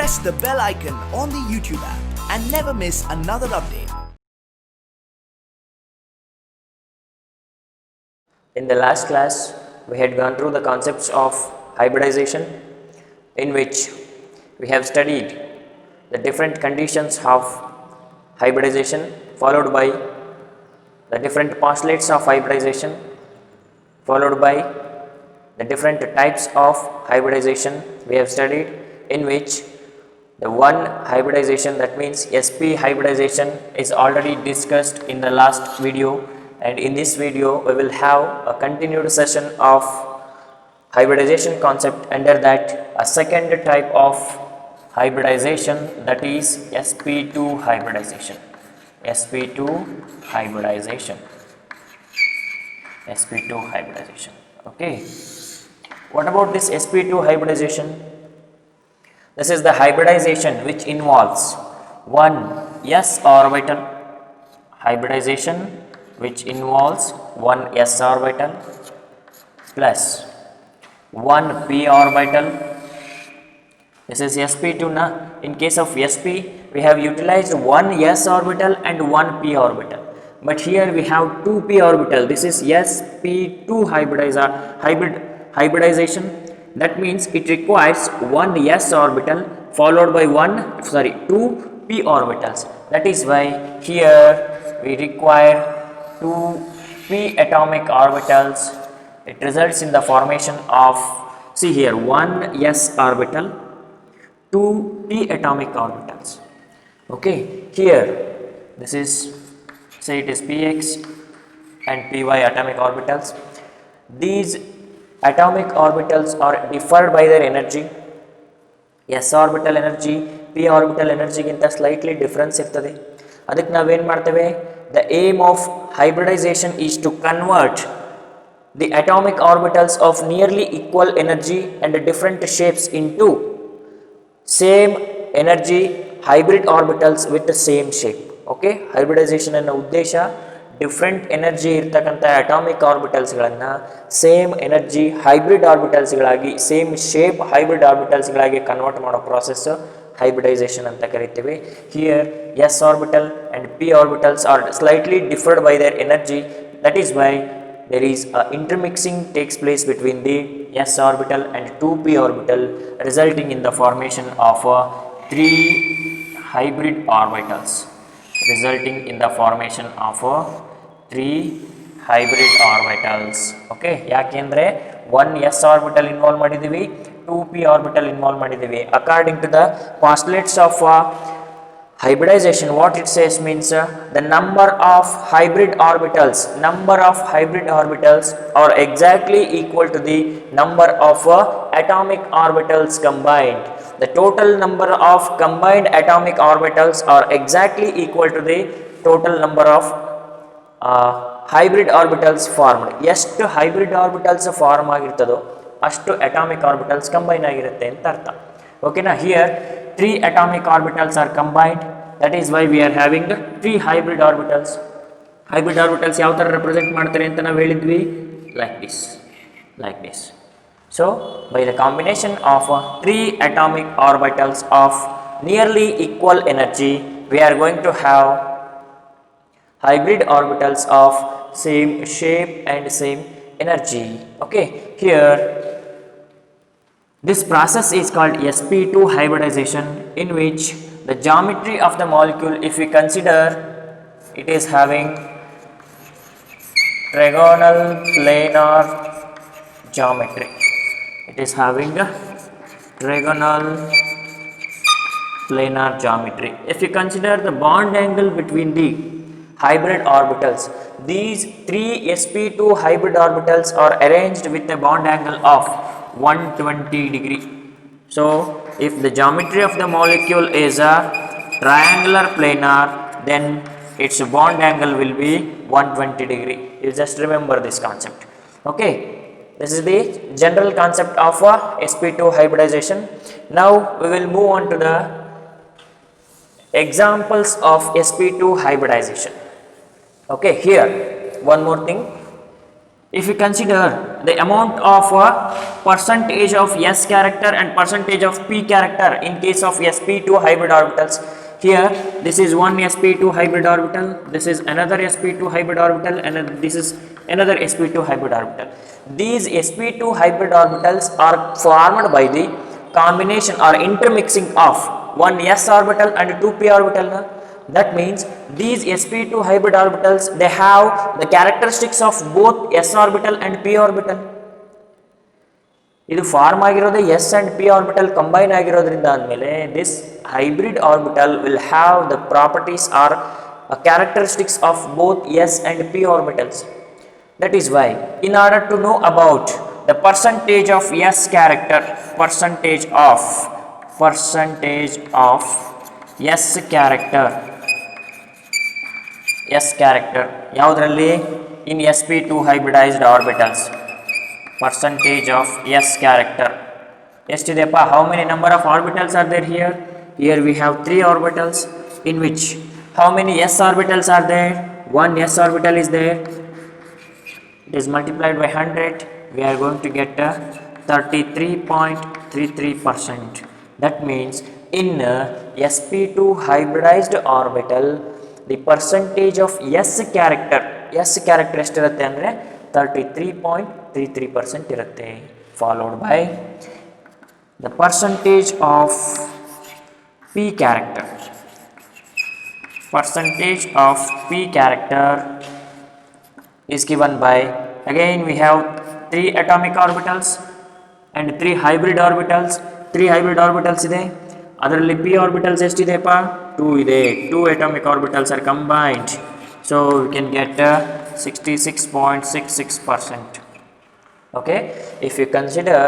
press the bell icon on the YouTube app and never miss another update. In the last class, we had gone through the concepts of hybridization, in which we have studied the different conditions of hybridization, followed by the different postulates of hybridization, followed by the different types of hybridization we have studied, in which the one hybridization, that means sp hybridization, is already discussed in the last video, and in this video we will have a continued session of hybridization concept. Under that, a second type of hybridization, that is sp2 hybridization. sp2 hybridization. sp2 hybridization. Okay, what about this sp2 hybridization? This is the hybridization which involves one s orbital, hybridization which involves one s orbital plus one p orbital. This is sp2 na. In case of sp, we have utilized one s orbital and one p orbital, but here we have two p orbital. This is sp2 hybridization. That means it requires one s orbital followed by two p orbitals. That is why here we require two p atomic orbitals. It results in the formation of, see here, one s orbital, two p atomic orbitals. Okay, here this is, say it is px and py atomic orbitals. These atomic orbitals are differed by their energy. s orbital energy p orbital energy ಗಿಂತ slightly difference ಇರ್ತದೆ. ಅದಕ್ಕೆ ನಾವೇನು ಮಾಡ್ತೇವೆ, the aim of hybridization is to convert the atomic orbitals of nearly equal energy and different shapes into same energy hybrid orbitals with the same shape. Okay, hybridization ಅನ್ನೋ ಉದ್ದೇಶ different energy ಇರ್ತಕ್ಕಂಥ atomic ಆರ್ಬಿಟಲ್ಸ್ಗಳನ್ನು same energy hybrid ಆರ್ಬಿಟಲ್ಸ್ಗಳಾಗಿ, same shape hybrid ಆರ್ಬಿಟಲ್ಸ್ಗಳಾಗಿ convert ಮಾಡೋ process hybridization ಅಂತ ಕರಿತೀವಿ. Here s orbital and p orbitals are slightly differed by their energy. That is why there is a intermixing takes place between the s orbital and 2p orbital, resulting in the formation of three hybrid orbitals. Resulting in the formation of three hybrid orbitals. Okay, ಯಾಕೆಂದ್ರೆ one s orbital involve ಮಾಡಿದೀವಿ, 2p orbital involve ಮಾಡಿದೀವಿ. According to the postulates of hybridization, what it says means the number of hybrid orbitals are exactly equal to the number of atomic orbitals combined. The total number of combined atomic orbitals are exactly equal to the total number of hybrid orbitals formed. ಎಷ್ಟು hybrid orbitals form ಆಗಿರ್ತದೋ ಅಷ್ಟು atomic orbitals combine ಆಗಿರುತ್ತೆ ಅಂತ ಅರ್ಥ. ಓಕೆನಾ, here 3 atomic orbitals are combined. That is why we are having 3 hybrid orbitals. Hybrid orbitals ಯಾವ ಥರ represent ಮಾಡ್ತಾರೆ ಅಂತ ನಾವು ಹೇಳಿದ್ವಿ, like this. So, by the combination of 3 atomic orbitals of nearly equal energy, we are going to have hybrid orbitals of same shape and same energy. Okay, here this process is called sp2 hybridization, in which the geometry of the molecule, if we consider, it is having trigonal planar geometry. It is having a trigonal planar geometry. If you consider the bond angle between the hybrid orbitals, these 3 sp2 hybrid orbitals are arranged with a bond angle of 120 degree. So, if the geometry of the molecule is a triangular planar, then its bond angle will be 120 degree. You just remember this concept. Okay, this is the general concept of sp2 hybridization. Now we will move on to the examples of sp2 hybridization. Okay, here one more thing, If you consider the amount of percentage of s character and percentage of p character in case of sp2 hybrid orbitals, here this is one sp2 hybrid orbital, this is another sp2 hybrid orbital, and this is another sp2 hybrid orbital. These sp2 hybrid orbitals are formed by the combination or intermixing of one s orbital and two p orbital. That means these sp2 hybrid orbitals, they have the characteristics of both s orbital and p orbital. ಇದು form ಆಗಿರೋದೇ s and p orbital combine ಆಗಿರೋದ್ರಿಂದ ಆದಮೇಲೆ this hybrid orbital will have the properties or characteristics of both s and p orbitals. That is why, in order to know about the percentage of s character, percentage of s character ಯಾವುದರಲ್ಲಿ in sp2 hybridized orbitals, percentage of s character ಎಷ್ಟಿದೆಪ್ಪ? how many number of orbitals are there here? Here we have 3 orbitals, in which how many s orbitals are there? One s orbital is there. It is multiplied by 100, we are going to get 33.33%. That means in sp2 hybridized orbital, the percentage of s character ಎಷ್ಟಿರುತ್ತೆ ಅಂದರೆ 33.33% ಇರುತ್ತೆ, followed by the percentage of p character. Percentage of p character is given by, again we have 3 atomic orbitals and 3 hybrid orbitals. 3 hybrid orbitals ಇದೆ, ಅದರಲ್ಲಿ p orbitals ಎಷ್ಟಿದೆಪ್ಪ? 2 ಇದೆ. 2 atomic orbitals are combined, so we can get 66.66%. okay, if you consider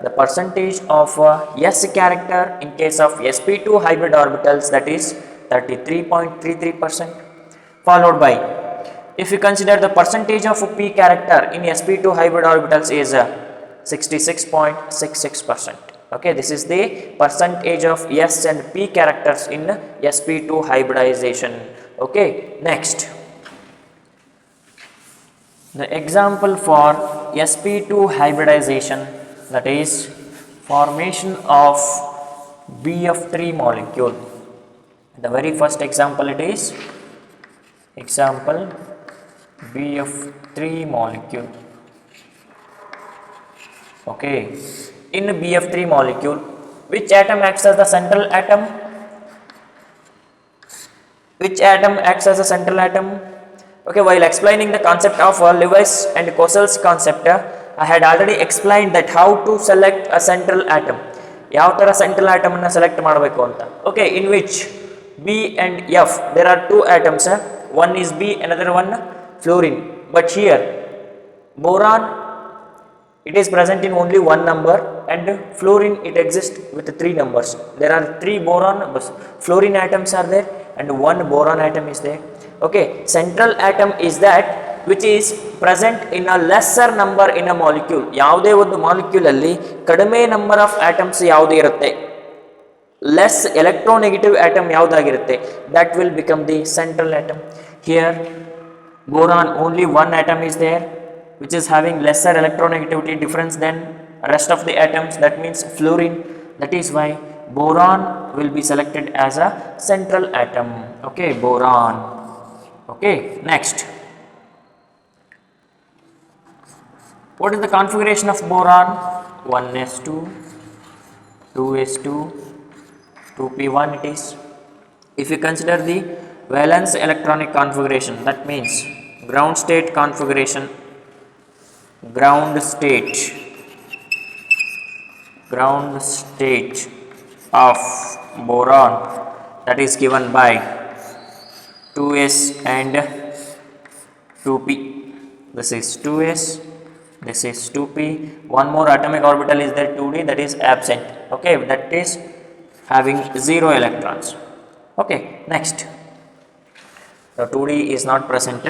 the percentage of s character in case of sp2 hybrid orbitals, that is 33.33%, followed by, if you consider the percentage of p character in sp2 hybrid orbitals is 66.66%. okay, this is the percentage of s and p characters in sp2 hybridization. okay, next, the example for sp2 hybridization, that is formation of bf3 molecule. The very first example, it is example bf3 molecule. okay, in bf3 molecule, which atom acts as the central atom? Which atom acts as a central atom? okay, while explaining the concept of Lewis and Cosel's concept, I had already explained that how to select a central atom. ಯಾವ ಥರ central atom ಅನ್ನು select ಮಾಡಬೇಕು ಅಂತ. okay, in which b and f, there are 2 atoms, one is b, another one fluorine, but here boron, it is present in only one number, and fluorine, it exists with 3 numbers. There are 3 boron fluorine atoms are there, and 1 boron atom is there. okay, central atom is that which is present in a lesser number in a molecule. ಯಾವುದೇ ಒಂದು molecule ಅಲ್ಲಿ ಕಡಿಮೆ number of atoms ಯಾವುದು ಇರುತ್ತೆ, less electronegative atom ಯಾವುದಾಗಿರುತ್ತೆ, that will become the central atom. here boron, only one atom is there which is having lesser electronegativity difference than rest of the atoms, that means fluorine. That is why boron will be selected as a central atom. okay, boron. okay, next, what is the configuration of boron? 1s2, 2s2, 2p1 it is. if you consider the valence electronic configuration, that means ground state configuration, ground state of boron, that is given by 2s and 2p. this is 2s, this is 2p. one more atomic orbital is there, 2d, that is absent. okay, that is having 0 electrons. okay, next, the 2d is not present.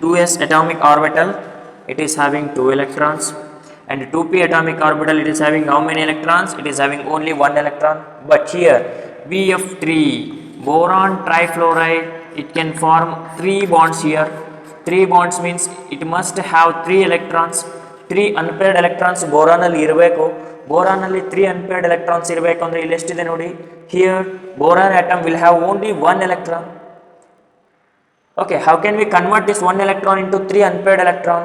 2s atomic orbital, it is having 2 electrons, and 2p atomic orbital, it is having how many electrons? It is having only 1 electron. but here bf3, boron trifluoride, it can form 3 bonds here, 3 bonds means it must have 3 electrons. 3 unpaired electrons boron ಅಲ್ಲಿ ಇರಬೇಕು. boron ಅಲ್ಲಿ 3 unpaired electrons ಇರಬೇಕು ಅಂದ್ರೆ ಇಲ್ಲಿ ಎಷ್ಟಿದೆ ನೋಡಿ. Here boron atom will have only 1 electron. Okay, how can we convert this 1 electron into 3 unpaired electron?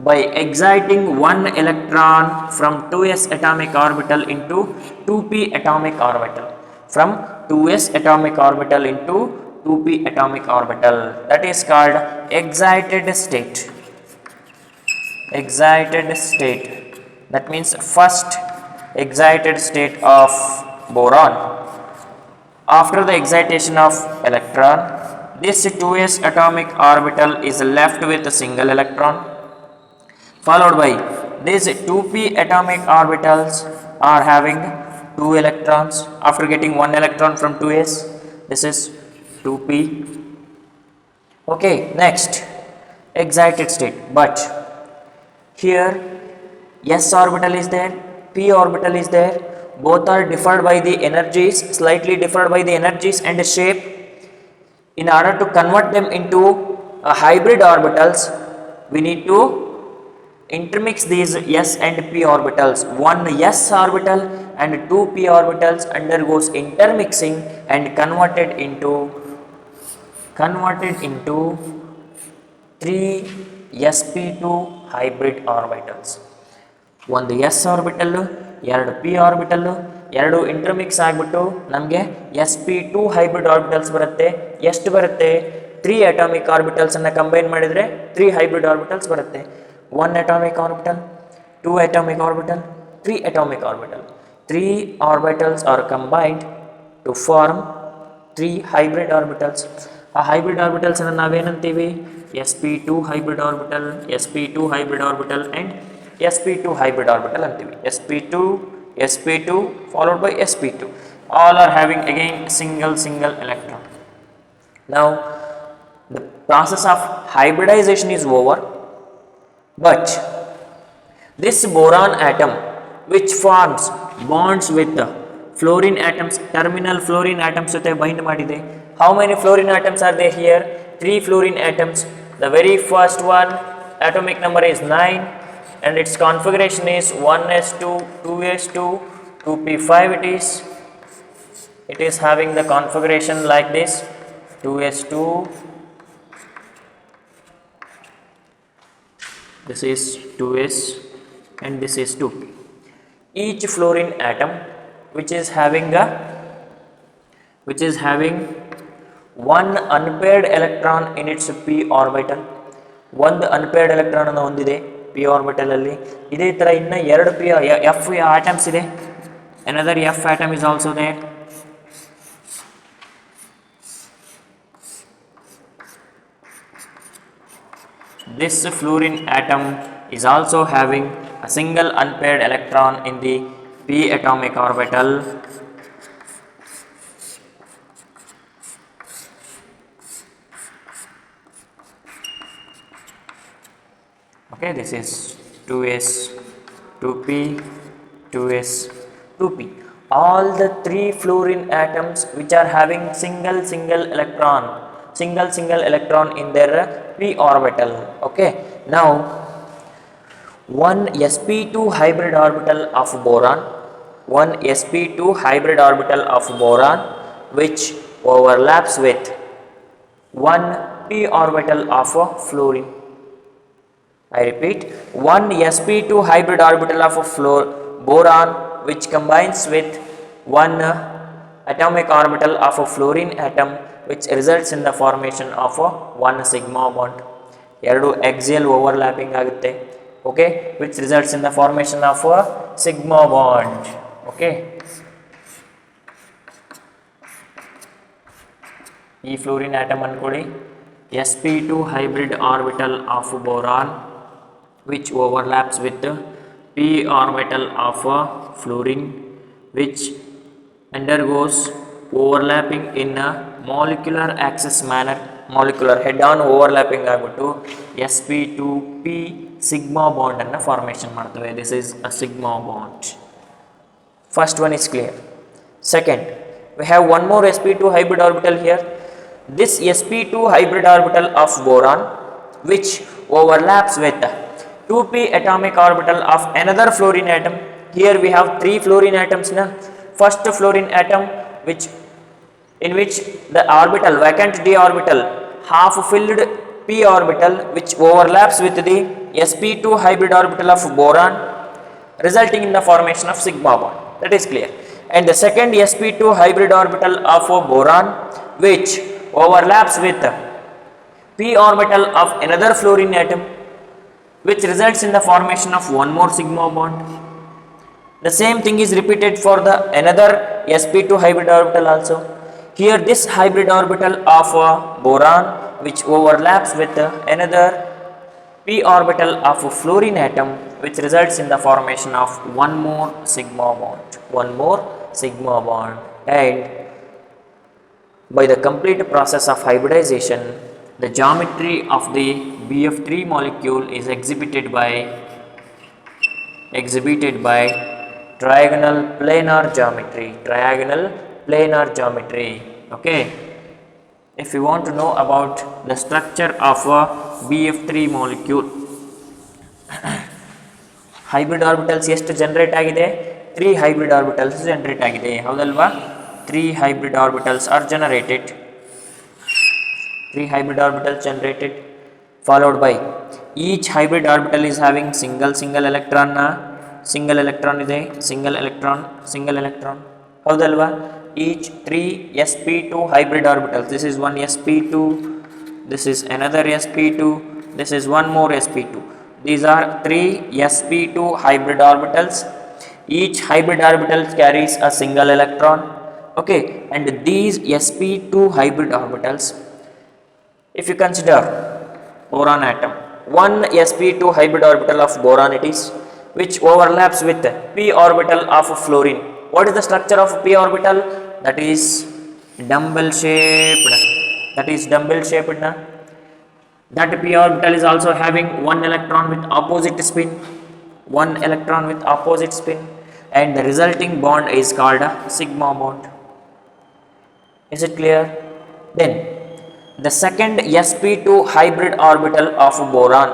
By exciting 1 electron from 2s atomic orbital into 2p atomic orbital. From 2s atomic orbital into 2p atomic orbital. That is called excited state. Excited state. That means first excited state of boron. After the excitation of electron, this 2s atomic orbital is left with a single electron, followed by these 2p atomic orbitals are having 2 electrons. After getting 1 electron from 2s, this is 2p. Okay, next excited state. But here s orbital is there, p orbital is there. Both are differed by the energies, slightly differed by the energies and shape. In order to convert them into hybrid orbitals, we need to intermix these s and p orbitals. One s orbital and 2 p orbitals undergoes intermixing and converted into 3 sp2 hybrid orbitals. ಒಂದು s orbital, ಎರಡು p orbital, ಎರಡು ಇಂಟರ್ಮಿಕ್ಸ್ ಆಗಿಬಿಟ್ಟು ನಮಗೆ sp2 hybrid orbitals ಬರುತ್ತೆ. ಎಷ್ಟು ಬರುತ್ತೆ? 3 atomic orbitals ಅನ್ನು combine ಮಾಡಿದರೆ 3 ಹೈಬ್ರಿಡ್ ಆರ್ಬಿಟಲ್ಸ್ ಬರುತ್ತೆ. 1 atomic orbital, 2 atomic orbital, 3 atomic orbital. 3 orbitals are combined to form 3 hybrid orbitals. ಆ ಹೈಬ್ರಿಡ್ ಆರ್ಬಿಟಲ್ಸ್ ಅನ್ನು ನಾವೇನಂತೀವಿ? sp2 hybrid orbital, sp2 hybrid orbital and sp2 hybrid orbital ಅಂತೀವಿ. sp2 followed by sp2. All are having again single electron. Now the process of hybridization is over. But this boron atom which forms bonds with the fluorine atoms, terminal fluorine atoms jothe bind madide. How many fluorine atoms are there here? 3 fluorine atoms. The very first one atomic number is 9 and its configuration is 1s2, 2s2, 2p5 it is having the configuration like this, 2s2, this is 2s and this is 2p. Each fluorine atom which is having one unpaired electron in its p orbital. ಒಂದು unpaired electron ಅನ್ನು ಹೊಂದಿದೆ p orbital ಅಲ್ಲಿ. ಇದೇ ತರ ಇನ್ನ ಎರಡು p f atoms ಇದೆ. Another f atom is also there. This fluorine atom is also having a single unpaired electron in the p atomic orbital. Okay, this is 2s, 2p, 2s, 2p. All the 3 fluorine atoms which are having single electron in their p orbital. Okay, now one sp2 hybrid orbital of boron, which overlaps with one p orbital of fluorine. I repeat, one sp2 hybrid orbital of boron which combines with one atomic orbital of a fluorine atom which results in the formation of one sigma bond. ಎರಡು axial overlapping ಆಗುತ್ತೆ. Okay, which results in the formation of a sigma bond. Okay, ಈ fluorine atom ಅನ್ಕೊಳ್ಳಿ, sp2 hybrid orbital of boron which overlaps with the p orbital of fluorine which undergoes overlapping in a molecular axis manner, molecular head on overlapping ಆಗಿಬಿಟ್ಟು sp2p sigma bond ಅನ್ನು formation ಮಾಡ್ತವೆ. This is a sigma bond. First one is clear. Second, we have one more sp2 hybrid orbital here. This sp2 hybrid orbital of boron which overlaps with 2p atomic orbital of another fluorine atom. Here we have 3 fluorine atoms na. First fluorine atom which in which the orbital vacant d orbital half filled p orbital which overlaps with the sp2 hybrid orbital of boron, resulting in the formation of sigma bond. That is clear. And the second sp2 hybrid orbital of boron which overlaps with p orbital of another fluorine atom, which results in the formation of one more sigma bond. The same thing is repeated for the another sp2 hybrid orbital also. Here this hybrid orbital of boron which overlaps with another p orbital of a fluorine atom, which results in the formation of one more sigma bond. One more sigma bond. And by the complete process of hybridization, the geometry of the BF3 molecule is exhibited by trigonal planar geometry. Trigonal planar geometry. Okay. If you want to know about the structure of a BF3 molecule, hybrid orbitals ಎಷ್ಟು generate ಆಗಿದೆ? 3 hybrid orbitals generate ಆಗಿದೆ. ಹೌದಲ್ವಾ? 3 hybrid orbitals are generated. 3 hybrid orbitals generated, followed by each hybrid orbital is having single electron na. Single electron ಇದೆ, single electron. ಹೌದಲ್ವಾ? Each 3 sp2 hybrid orbitals. This is one sp2, this is another sp2, this is one more sp2. These are 3 sp2 hybrid orbitals. Each hybrid orbital carries a single electron. Okay, and these sp2 hybrid orbitals, if you consider boron atom, one sp2 hybrid orbital of boron it is, which overlaps with p orbital of fluorine. What is the structure of p orbital? That is dumbbell shaped. That p orbital is also having one electron with opposite spin. And the resulting bond is called a sigma bond. Is it clear? Then the second sp2 hybrid orbital of boron.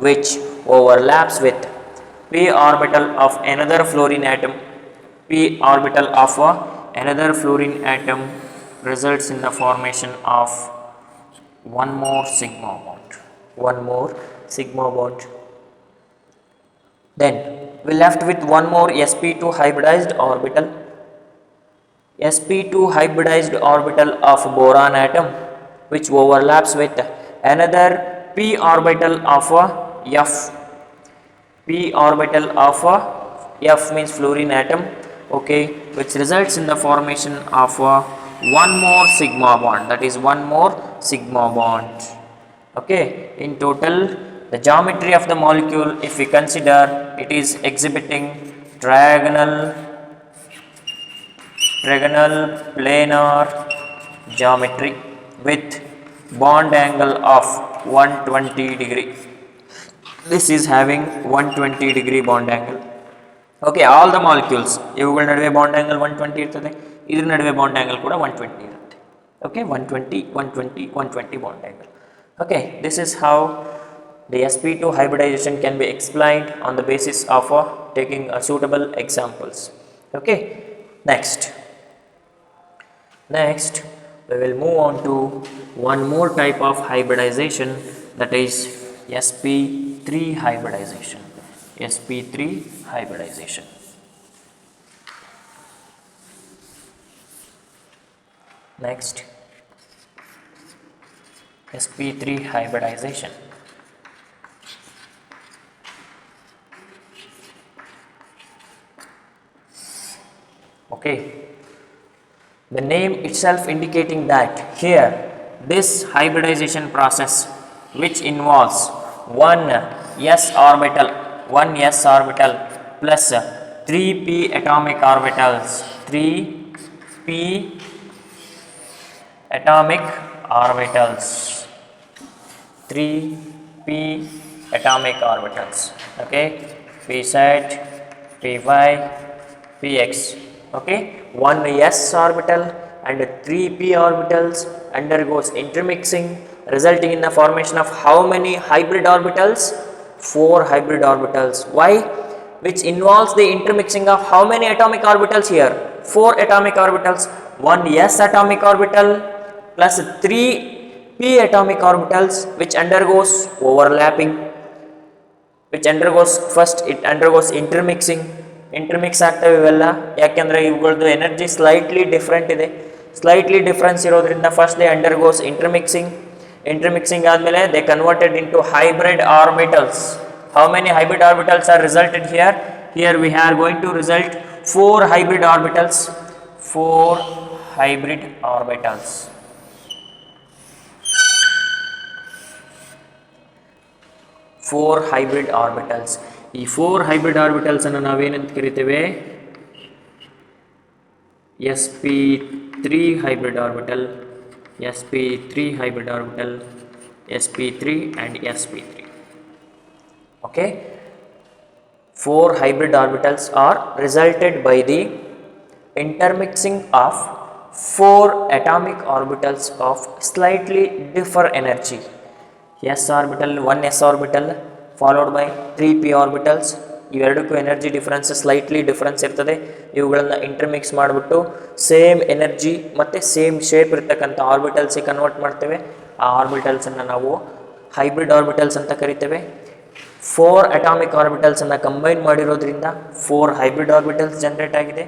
Which overlaps with p orbital of another fluorine atom. Results in the formation of one more sigma bond. Then we left with one more sp2 hybridized orbital. sp2 hybridized orbital of boron atom, which overlaps with another p orbital of f. F means fluorine atom. Okay, which results in the formation of one more sigma bond. That is one more sigma bond. Okay, in total the geometry of the molecule, if we consider, it is exhibiting trigonal planar geometry with bond angle of 120 degree. This is having 120 degree bond angle. Okay, all the molecules ಇವುಗಳ ನಡುವೆ bond angle 120 ಇರ್ತದೆ, ಇದರ ನಡುವೆ bond angle ಕೂಡ 120 ಇರುತ್ತೆ. Okay, 120 bond angle. Okay, this is how the sp2 hybridization can be explained on the basis of taking suitable examples. Okay, next we will move on to one more type of hybridization, that is sp3 hybridization. Next, sp3 hybridization. Okay, the name itself indicating that here this hybridization process, which involves one s orbital plus 3p atomic orbitals, 3p atomic orbitals. Okay, p set, py, px. Okay, one s orbital and 3p orbitals undergoes intermixing, resulting in the formation of how many hybrid orbitals? 4 hybrid orbitals. Why? Which involves the intermixing of how many atomic orbitals here? 4 atomic orbitals. One s atomic orbital plus 3 p atomic orbitals, which undergoes overlapping, which undergoes first it undergoes intermix ಆಗ್ತವೆ ಇವೆಲ್ಲ. ಯಾಕೆಂದರೆ ಇವುಗಳದ್ದು energy slightly different ಇದೆ. Slightly difference ಇರೋದ್ರಿಂದ first they undergoes intermixing ಆದಮೇಲೆ they converted into hybrid orbitals. How many hybrid orbitals are resulted here? Here we are going to result 4 hybrid orbitals. 4 hybrid orbitals. 4 hybrid orbitals. ಈ 4 hybrid orbitals ಅನ್ನು ನಾವೇನಂತ ಕರಿತೇವೆ? sp3 hybrid orbital, sp3 hybrid orbital, sp3 and sp3. Okay, 4 hybrid orbitals are resulted by the intermixing of 4 atomic orbitals of slightly different energy. S orbital, 1 s orbital followed by 3 p orbitals. ಇವೆರಡಕ್ಕೂ energy difference slightly difference ಇರ್ತದೆ. ಇವುಗಳನ್ನು intermix ಮಾಡಿಬಿಟ್ಟು same energy ಮತ್ತು same shape ಇರ್ತಕ್ಕಂಥ ಆರ್ಬಿಟಲ್ಸಿಗೆ convert ಮಾಡ್ತೇವೆ. ಆ ಆರ್ಬಿಟಲ್ಸನ್ನು ನಾವು ಹೈಬ್ರಿಡ್ ಆರ್ಬಿಟಲ್ಸ್ ಅಂತ ಕರಿತೇವೆ. 4 ಅಟಾಮಿಕ್ ಆರ್ಬಿಟಲ್ಸನ್ನು ಕಂಬೈನ್ ಮಾಡಿರೋದ್ರಿಂದ 4 ಹೈಬ್ರಿಡ್ ಆರ್ಬಿಟಲ್ಸ್ ಜನರೇಟ್ ಆಗಿದೆ.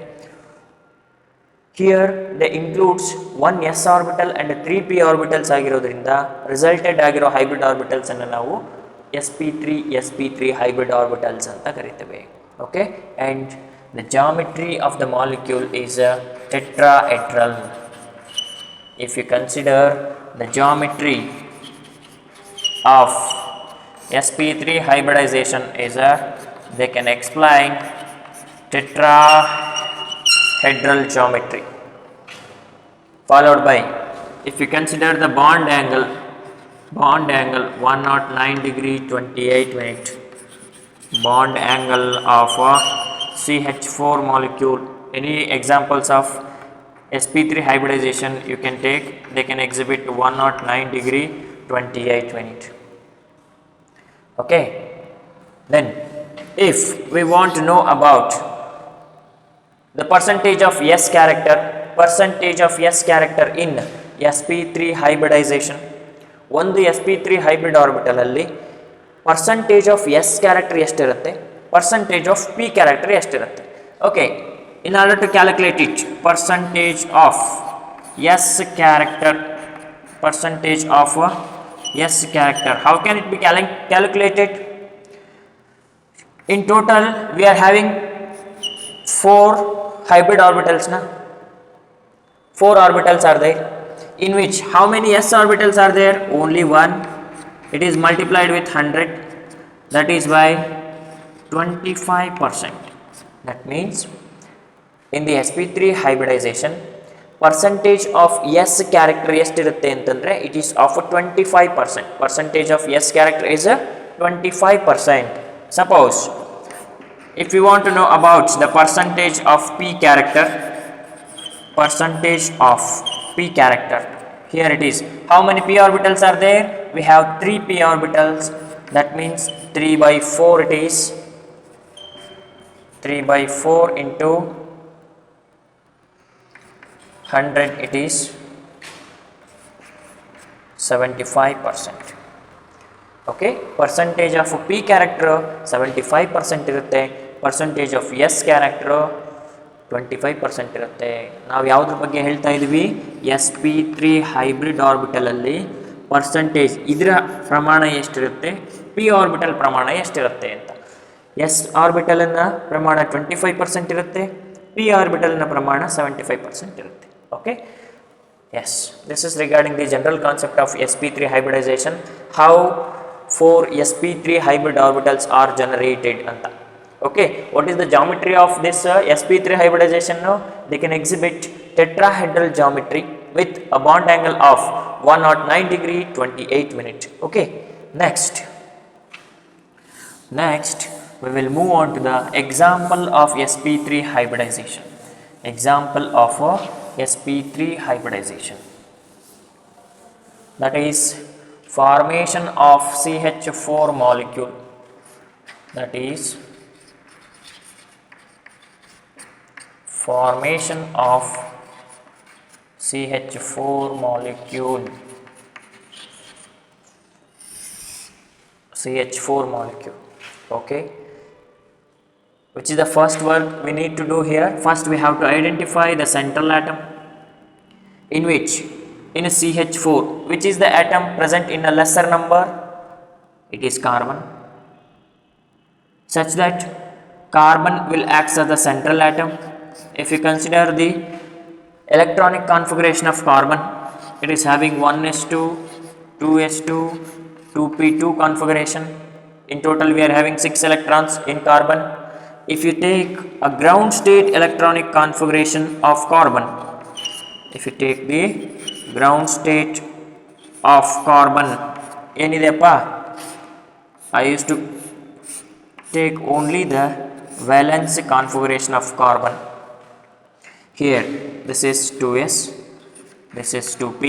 Here they includes 1 s orbital and 3 p orbitals ಆಗಿರೋದ್ರಿಂದ ರಿಸಲ್ಟೆಡ್ ಆಗಿರೋ ಹೈಬ್ರಿಡ್ ಆರ್ಬಿಟಲ್ಸನ್ನು ನಾವು sp3 hybrid orbitals anta kariteve. Okay, and the geometry of the molecule is a tetrahedral. If you consider the geometry of sp3 hybridization is a, they can explain tetrahedral geometry, followed by, if you consider the bond angle 109 degree 28 minute, bond angle of CH4 molecule. Any examples of sp3 hybridization you can take? They can exhibit 109 degree 28 minute. Okay, then if we want to know about the percentage of s character in sp3 hybridization, ಒಂದು sp3 hybrid orbital ಅಲ್ಲಿ percentage of s character ಎಷ್ಟಿರುತ್ತೆ, percentage of p character ಎಷ್ಟಿರುತ್ತೆ? Okay, in order to calculate it, percentage of s character, how can it be calculated? In total we are having 4 hybrid orbitals na, 4 orbitals are there, in which how many s orbitals are there? Only one. It is multiplied with 100, that is by 25%. That means in the sp3 hybridization percentage of s character ಎಷ್ಟಿರುತ್ತೆ ಅಂತಂದರೆ it is of 25%. Percentage of s character is 25%. Suppose if you want to know about the percentage of p character, here it is. How many p orbitals are there? We have 3 p orbitals. That means 3 by 4 it is. 3 by 4 into 100 it is 75%. Okay, percentage of p character 75% ಇರುತ್ತೆ, percentage of s character 25% ಇರುತ್ತೆ. ನಾವು ಯಾವುದ್ರ ಬಗ್ಗೆ ಹೇಳ್ತಾ ಇದ್ದೀವಿ? sp3 hybrid ಆರ್ಬಿಟಲಲ್ಲಿ percentage ಇದರ ಪ್ರಮಾಣ ಎಷ್ಟಿರುತ್ತೆ, p ಆರ್ಬಿಟಲ್ ಪ್ರಮಾಣ ಎಷ್ಟಿರುತ್ತೆ ಅಂತ. s ಆರ್ಬಿಟಲನ್ನ ಪ್ರಮಾಣ 25% ಇರುತ್ತೆ, p ಆರ್ಬಿಟಲ್ನ ಪ್ರಮಾಣ 75% ಇರುತ್ತೆ. Okay, yes, this is regarding the general concept of sp3 hybridization, how 4 sp3 hybrid orbitals are generated ಅಂತ. Okay, what is the geometry of this sp3 hybridization? Now they can exhibit tetrahedral geometry with a bond angle of 109 degree 28 minute. Okay, next we will move on to the example of sp3 hybridization. Example of sp3 hybridization, that is formation of CH4 molecule, that is formation of CH4 molecule, CH4 molecule. Okay, which is the first work we need to do here? First we have to identify the central atom, in which in a CH4, which is the atom present in a lesser number? It is carbon, such that carbon will act as the central atom. If you consider the electronic configuration of carbon, it is having 1s2, 2s2, 2p2 configuration. In total we are having 6 electrons in carbon. If you take a ground state electronic configuration of carbon, if you take the ground state of carbon, ಏನideppa, I used to take only the valence configuration of carbon. Here this is 2s, this is 2p,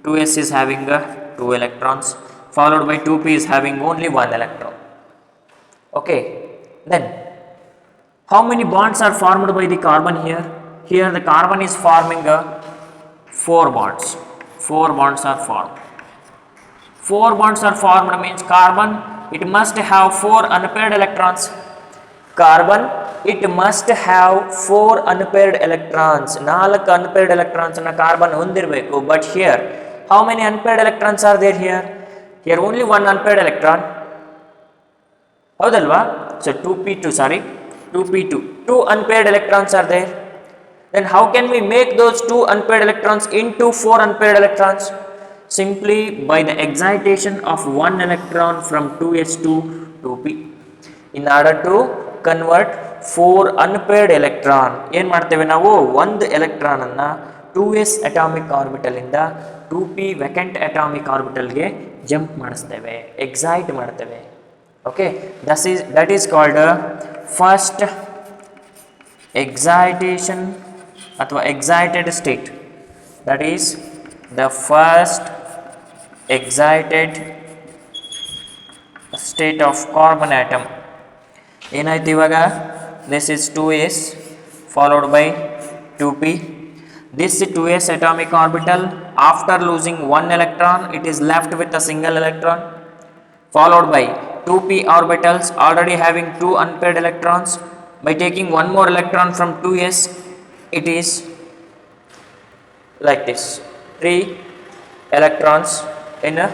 2s is having 2 electrons, followed by 2p is having only 1 electron. Okay, then how many bonds are formed by the carbon here? Here the carbon is forming 4 bonds. 4 bonds are formed. 4 bonds are formed means carbon, it must have 4 unpaired electrons. Carbon, it must have 4 unpaired electrons. 4 unpaired electrons na carbon hondirbeku. But here, how many unpaired electrons are there here? Here only 1 unpaired electron. Haudalva? So 2p2. 2 unpaired electrons are there. Then how can we make those 2 unpaired electrons into 4 unpaired electrons? Simply by the excitation of 1 electron from 2s to 2p. In order to convert 4 unpaired electron, ಏನು ಮಾಡ್ತೇವೆ ನಾವು? ಒಂದು electron ಅನ್ನ 2s atomic orbital ಇಂದ 2p vacant atomic orbital ಗೆ jump ಮಾಡಿಸ್ತೇವೆ, excite ಮಾಡ್ತೇವೆ. Okay, that is called first excitation ಅಥವಾ excited state. That is the first excited state of carbon atom. ಏನಾಯ್ತು ಇವಾಗ? This is 2s followed by 2p. This 2s atomic orbital, after losing 1 electron, it is left with a single electron, followed by 2p orbitals already having 2 unpaired electrons. By taking 1 more electron from 2s, it is like this, 3 electrons in a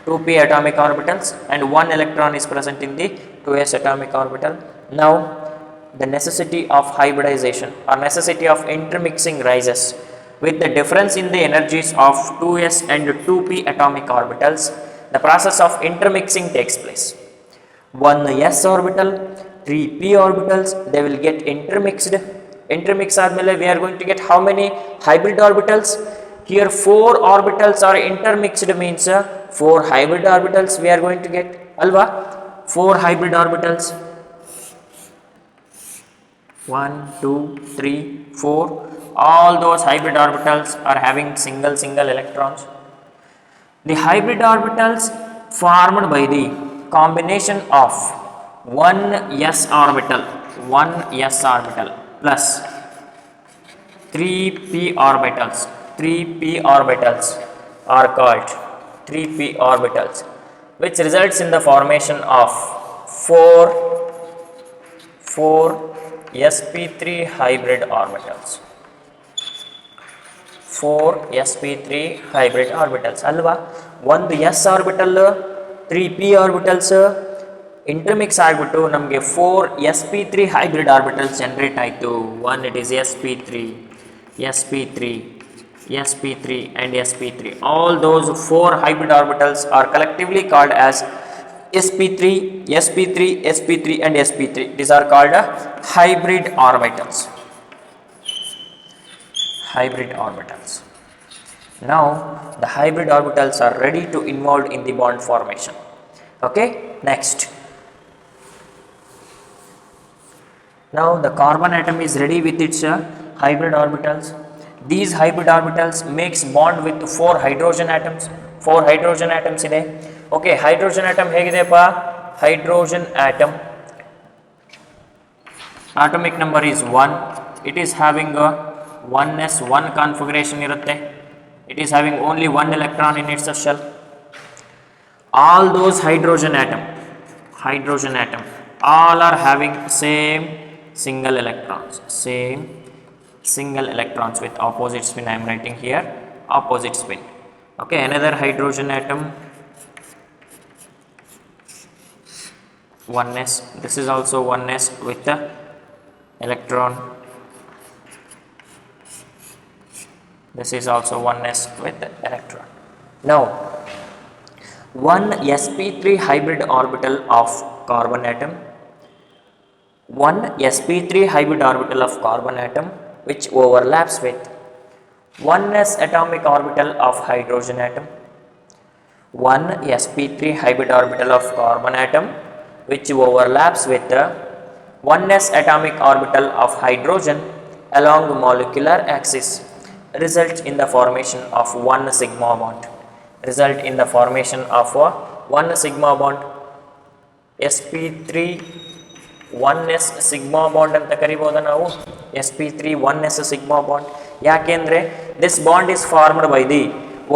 2p atomic orbitals and 1 electron is present in the 2s atomic orbital. Now the necessity of hybridization or necessity of intermixing rises. With the difference in the energies of 2s and 2p atomic orbitals, the process of intermixing takes place. 1 s orbital, 3 p orbitals, they will get intermixed. Intermix admele we are going to get how many hybrid orbitals? Here 4 orbitals are intermixed means 4 hybrid orbitals we are going to get, alva? 4 hybrid orbitals, 1 2 3 4, all those hybrid orbitals are having single electrons. The hybrid orbitals formed by the combination of 1 s orbital plus 3 p orbitals are called 3p orbitals, which results in the formation of 4 sp3 hybrid orbitals. 4 sp3 hybrid orbitals ಅಲ್ವಾ? ಒಂದು s orbital 3p orbitals intermix ಆಗಿಬಿಟ್ಟು ನಮಗೆ 4 sp3 hybrid orbitals generate ಆಯಿತು. One, it is sp3 and sp3. All those 4 hybrid orbitals are collectively called as sp3 and sp3. These are called hybrid orbitals. Now the hybrid orbitals are ready to involve in the bond formation. Okay, next. Now the carbon atom is ready with its hybrid orbitals. These hybrid orbitals makes bond with 4 hydrogen atoms. 4 hydrogen atoms ಇದೆ. Okay, hydrogen atom ಹೇಗಿದೆಪ್ಪ? Hydrogen atom atomic number is 1. It is having a 1s1 configuration ಇರುತ್ತೆ. It is having only one electron in its shell. All those hydrogen atom all are having same single electrons with opposite spin. I am writing here opposite spin. Okay, another hydrogen atom 1s. This is also 1s with the electron. This is also 1s with the electron. Now one sp3 hybrid orbital of carbon atom, one sp3 hybrid orbital of carbon atom which overlaps with 1s atomic orbital of hydrogen atom, one sp3 hybrid orbital of carbon atom which overlaps with the 1s atomic orbital of hydrogen along molecular axis result in the formation of one sigma bond. One sigma bond. sp3 1s sigma bond ಅಂತ ಕರಿಬಹುದು ನಾವು. sp3 1s sigma bond. ಯಾಕೆಂದ್ರೆ this bond is formed by the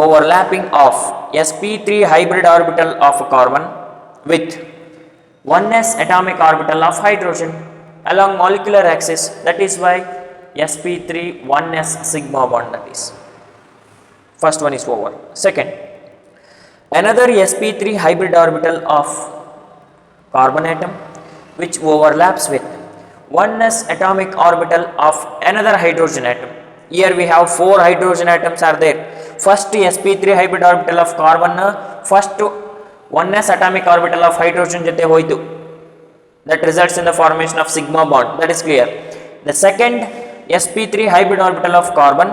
overlapping of sp3 hybrid orbital of carbon with 1s atomic orbital of hydrogen along molecular axis. That is why sp3 1s sigma bond. That is first one is over. Second, another sp3 hybrid orbital of carbon atom which overlaps with 1s atomic orbital of another hydrogen atom. Here we have 4 hydrogen atoms are there. First sp3 hybrid orbital of carbon first 1s atomic orbital of hydrogen jate hoitu. That results in the formation of sigma bond. That is clear. The second sp3 hybrid orbital of carbon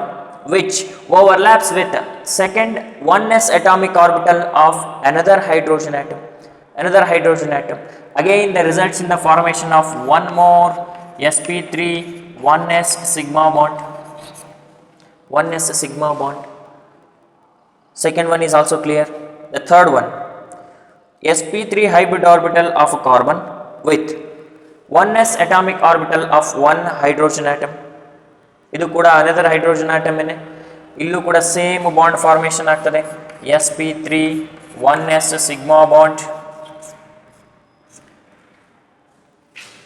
which overlaps with second 1s atomic orbital of another hydrogen atom. Again the results in the formation of one more sp3 1s sigma bond. Second one is also clear. The third one, sp3 hybrid orbital of carbon with 1s atomic orbital of one hydrogen atom. ಇದು ಕೂಡ another hydrogen atom ಏನೆ, ಇಲ್ಲೂ ಕೂಡ same bond formation ಆಗ್ತದೆ. sp3 1s sigma bond.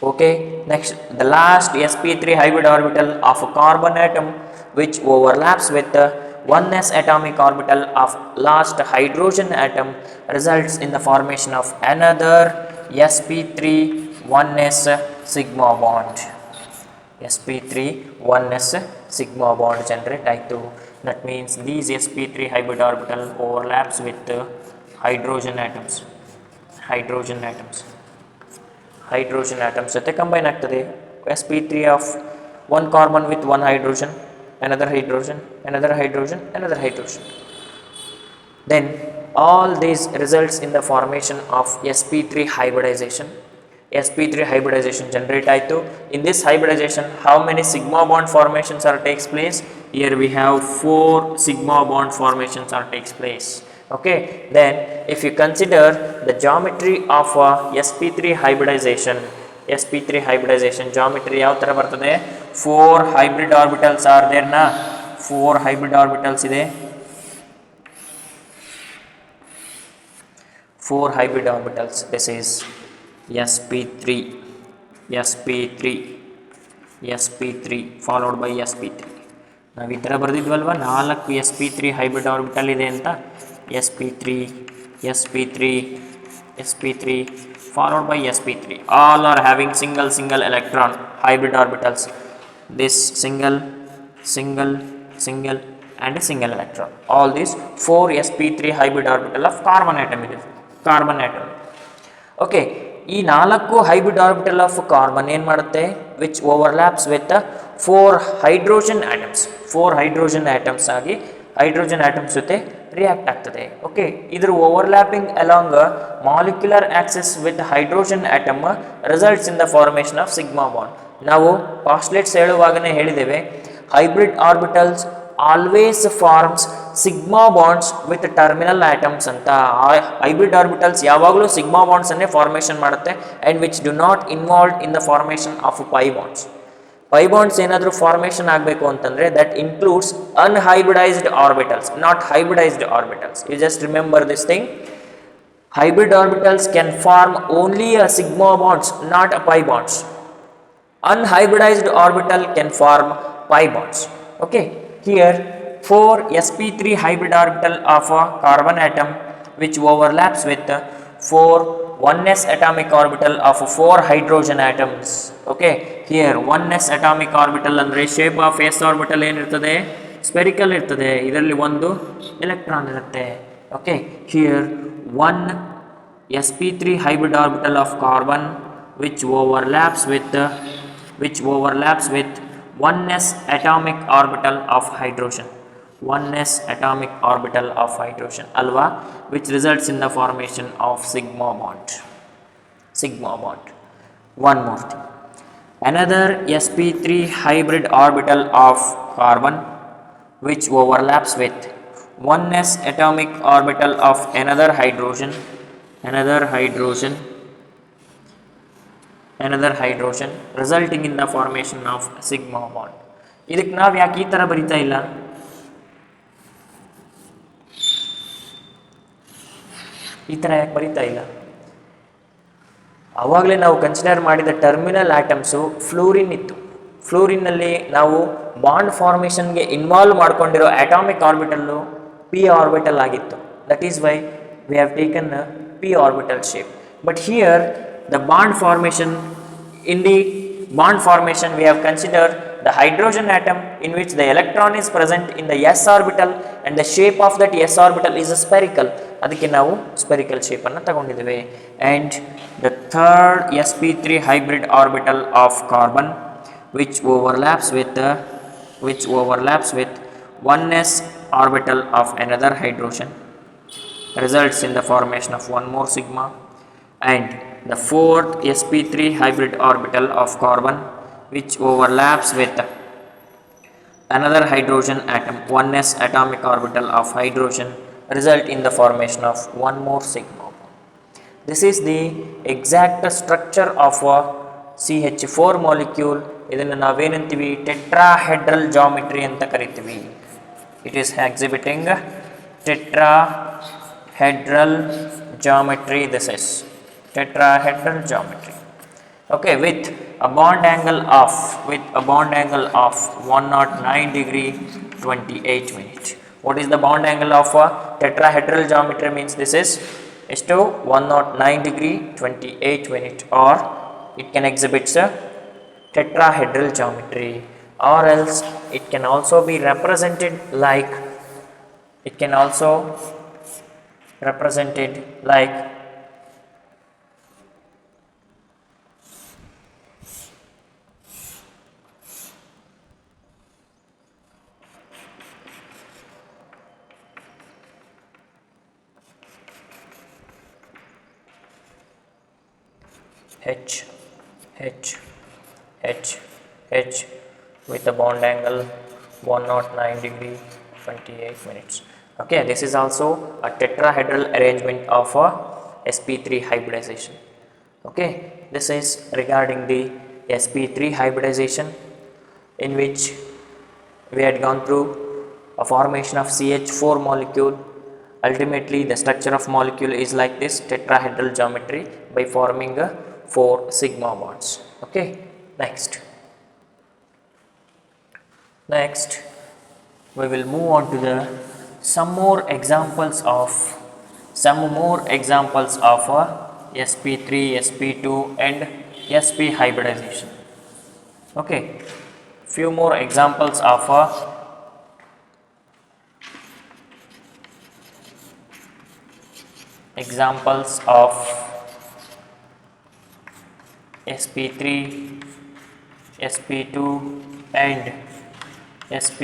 Okay, next the last sp3 hybrid orbital of a carbon atom which overlaps with the 1s atomic orbital of last hydrogen atom results in the formation of another sp3 1s sigma bond. sp3 1s sigma bond generate ಆಯಿತು. That means these sp3 hybrid orbital overlaps with hydrogen atoms ಜೊತೆ combine ಆಗ್ತದೆ. sp3 of one carbon with one hydrogen, another hydrogen. Then all these results in the formation of sp3 hybridization. Generate ಆಯಿತು. In this hybridization how many sigma bond formations are takes place? Here we have 4 sigma bond formations are takes place. Okay, then if you consider the geometry of sp3 hybridization geometry ಯಾವ ತರ ಬರ್ತದೆ? 4 hybrid orbitals are there na, 4 hybrid orbitals ಇದೆ. 4 hybrid orbitals. This is sp3 followed by sp3. ನಾವು ಈ ಥರ ಬರೆದಿದ್ವಲ್ವ, 4 sp3 hybrid orbital ಇದೆ ಅಂತ. sp3 followed by sp3. All are having single electron hybrid orbitals. This single and a single electron. All these 4 sp3 hybrid orbital of carbon atom. Okay, ಈ 4 hybrid orbital of carbon ಏನು ಮಾಡುತ್ತೆ? Which overlaps with 4 hydrogen atoms ಆಗಿ hydrogen atoms ಜೊತೆ react ಆಗ್ತದೆ. Okay, ಇದರ overlapping along molecular Axis with hydrogen atom results in the formation of sigma bond. ನಾವು ಪಾಸ್ಟ್ಲೇಟ್ಸ್ ಹೇಳುವಾಗನೇ ಹೇಳಿದ್ದೇವೆ, hybrid orbitals always forms sigma bonds with terminal atoms ಅಂತ hybrid orbitals ಯಾವಾಗಲೂ sigma bonds ಅನ್ನೇ formation ಮಾಡುತ್ತೆ and which do not involved in the formation of pi bonds. pi bonds ಏನಾದರೂ formation ಆಗಬೇಕು ಅಂತಂದ್ರೆ that includes unhybridized orbitals, not hybridized orbitals. You just remember this thing. Hybrid orbitals can form only a sigma bonds, not a pi bonds. Unhybridized orbital can form pi bonds. Okay, here 4 sp3 hybrid orbital of a carbon atom which overlaps with 4 1s atomic orbital of 4 hydrogen atoms. Okay, here 1s atomic orbital andre shape of s orbital ಏನಿರ್ತದೆ, spherical ಇರ್ತದೆ, ಇದರಲ್ಲಿ ಒಂದು electron ಇರುತ್ತೆ. Okay, here 1 sp3 hybrid orbital of carbon which overlaps with 1s atomic orbital of hydrogen, 1s atomic orbital of hydrogen alva, which results in the formation of sigma bond. One more thing, another sp3 hybrid orbital of carbon which overlaps with 1s atomic orbital of another hydrogen resulting in the formation of sigma bond. ಇದಕ್ಕೆ ನಾವು ಯಾಕೆ ಈ ಥರ ಬರಿತಾ ಇಲ್ಲ? ಈ ಥರ ಯಾಕೆ ಬರಿತಾ ಇಲ್ಲ? ಆವಾಗಲೇ ನಾವು ಕನ್ಸಿಡರ್ ಮಾಡಿದ ಟರ್ಮಿನಲ್ ಆಟಮ್ಸು ಫ್ಲೂರಿನ್ ಇತ್ತು. ಫ್ಲೂರಿನ್ನಲ್ಲಿ ನಾವು ಬಾಂಡ್ ಫಾರ್ಮೇಷನ್ಗೆ ಇನ್ವಾಲ್ವ್ ಮಾಡ್ಕೊಂಡಿರೋ ಅಟಾಮಿಕ್ ಆರ್ಬಿಟಲ್ಲು ಪಿ ಆರ್ಬಿಟಲ್ ಆಗಿತ್ತು. That is why we have taken p orbital shape. But here the bond formation, in the bond formation we have considered the hydrogen atom in which the electron is present in the s orbital and the shape of that s orbital is a spherical. ಅದಕ್ಕೆ ನಾವು spherical shape ಅನ್ನು ತಗೊಂಡಿದ್ದೇವೆ. And the third sp3 hybrid orbital of carbon which overlaps with 1s orbital of another hydrogen results in the formation of one more sigma. And the fourth sp3 hybrid orbital of carbon which overlaps with another hydrogen atom, 1s atomic orbital of hydrogen, result in the formation of one more sigma. This is the exact structure of a CH4 molecule. ಇದನ್ನು ನಾವೇನಂತೀವಿ, tetrahedral geometry ಅಂತ ಕರಿತೀವಿ. It is exhibiting tetrahedral geometry. This is tetrahedral geometry. Okay, with a bond angle of 109 degree 28 minutes. What is the bond angle of a tetrahedral geometry? Means this is to 109 degree 28 minutes, or it can exhibit a tetrahedral geometry, or else it can also be represented like H with a bond angle 109 degree 28 minutes. Okay, this is also a tetrahedral arrangement of a sp3 hybridization. Okay, this is regarding the sp3 hybridization, in which we had gone through a formation of CH4 molecule. Ultimately the structure of molecule is like this tetrahedral geometry by forming 4 sigma bonds. Okay, next we will move on to some more examples of sp3, sp2 and sp hybridization. Okay, few more examples of sp3, sp2 and sp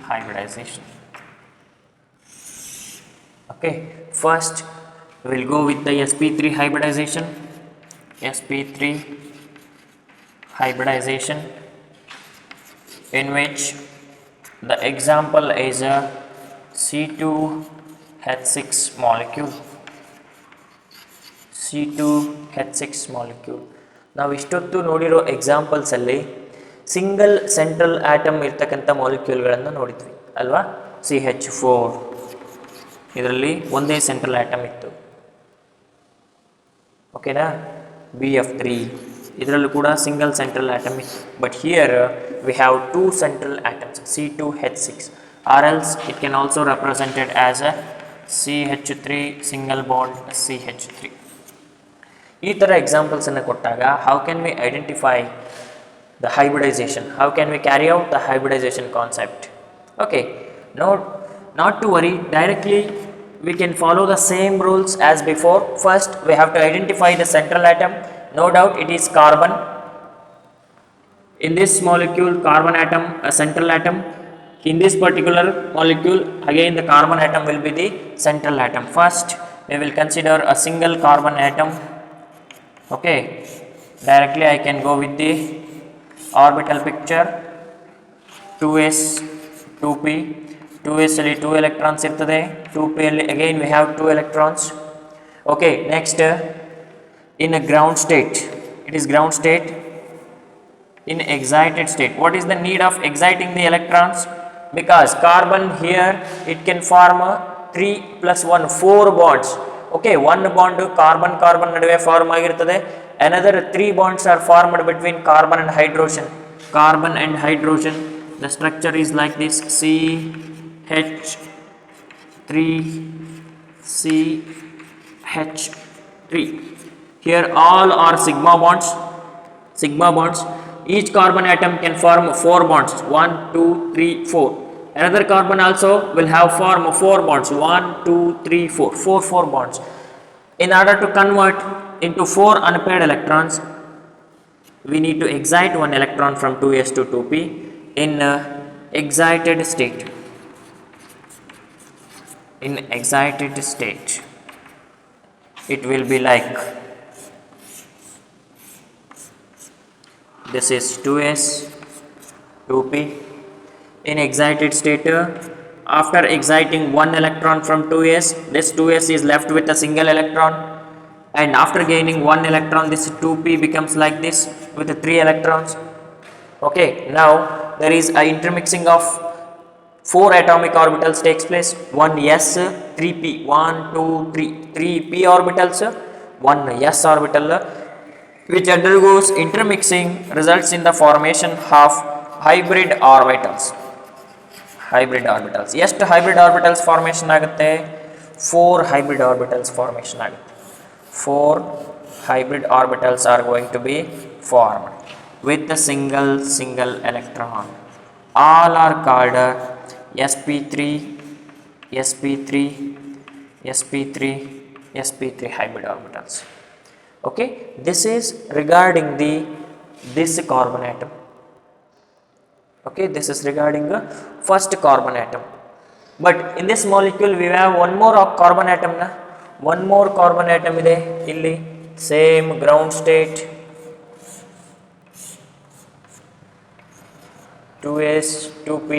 hybridization. Okay, first we will go with the sp3 hybridization. sp3 hybridization in which the example is a C2H6 molecule. C2H6 molecule. ನಾವು ಇಷ್ಟೊತ್ತು ನೋಡಿರೋ ಎಕ್ಸಾಂಪಲ್ಸಲ್ಲಿ single central atom ಇರ್ತಕ್ಕಂಥ ಮಾಲಿಕ್ಯೂಲ್ಗಳನ್ನು ನೋಡಿದ್ವಿ ಅಲ್ವಾ. CH4 ಇದರಲ್ಲಿ ಒಂದೇ central atom ಇತ್ತು, ಓಕೆನಾ. BF3 ಇದರಲ್ಲೂ ಕೂಡ ಸಿಂಗಲ್ ಸೆಂಟ್ರಲ್ ಆಟಮ್ ಇತ್ತು. But here we have two central atoms C2H6 are else it can also represented as a CH3 single bond CH3. ಈ ಥರ ಎಕ್ಸಾಂಪಲ್ಸನ್ನು ಕೊಟ್ಟಾಗ how can we identify the hybridization, how can we carry out the hybridization concept? Okay, not to worry, directly we can follow the same rules as before. First we have to identify the central atom. No doubt it is carbon. In this molecule carbon atom, a central atom. In this particular molecule again the carbon atom will be the central atom. First we will consider a single carbon atom. Okay, directly I can go with the orbital picture. 2s 2p, 2s ಅಲ್ಲಿ 2 electrons ಇರ್ತದೆ, 2p ಅಲ್ಲಿ again we have 2 electrons. Okay, next in a ground state, it is ground state. In excited state, what is the need of exciting the electrons? Because carbon here it can form 3 plus 1 4 bonds. Okay, one bond carbon ನಡುವೆ form ಆಗಿರ್ತದೆ. Another 3 bonds are formed between carbon and hydrogen. The structure is like this: CH3CH3. Here all are sigma bonds. Each carbon atom can form 4 bonds: 1 2 3 4. Another carbon also will have form 4 bonds: 1 2 3 4 4 bonds. In order to convert into 4 unpaired electrons, we need to excite one electron from 2s to 2p in excited state. It will be like this is 2s 2p. In excited state, after exciting one electron from 2s, this 2s is left with a single electron, and after gaining one electron this 2p becomes like this with the 3 electrons. Okay, now there is a intermixing of 4 atomic orbitals takes place. 1 s 3p, 1 2 3 3 p orbitals, 1 s orbital which undergoes intermixing results in the formation of hybrid orbitals. ಎಷ್ಟು hybrid orbitals formation ಆಗುತ್ತೆ? 4 hybrid orbitals formation ಆಗುತ್ತೆ. 4 hybrid orbitals are going to be formed with a single electron. All are called sp3 hybrid orbitals. Okay, this is regarding this carbon atom. Okay, this is regarding the first carbon atom. But in this molecule we have one more carbon atom na. One more carbon atom ಇದೆ ಇಲ್ಲಿ, same ground state, 2s 2p,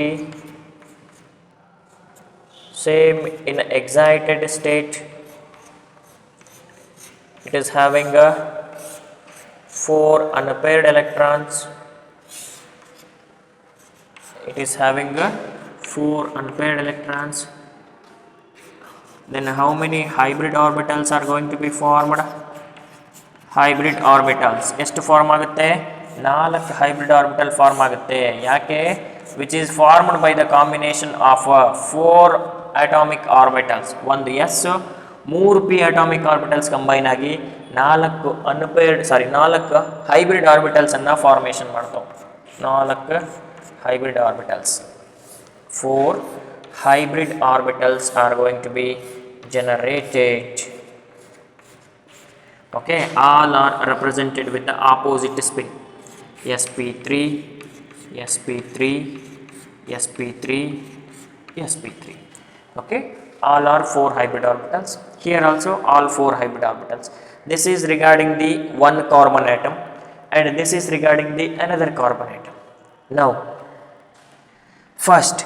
same in excited state. It is having a 4 unpaired electrons. Then how many hybrid orbitals are going to be formed? Hybrid orbitals ಎಷ್ಟು form ಆಗುತ್ತೆ? 4 hybrid orbital form ಆಗುತ್ತೆ. ಯಾಕೆ? which is formed by the combination of 4 atomic orbitals. ಒಂದು s 3 p atomic orbitals combine ಆಗಿ 4 hybrid orbitals ಅನ್ನ formation ಮಾಡ್ತಾವೆ. 4 hybrid orbitals. 4 hybrid orbitals are going to be generated. Okay, all are represented with the opposite spin: sp3 sp3 sp3 sp3. Okay, all are 4 hybrid orbitals. Here also all 4 hybrid orbitals. This is regarding the one carbon atom. and this is regarding the another carbon atom. Now first,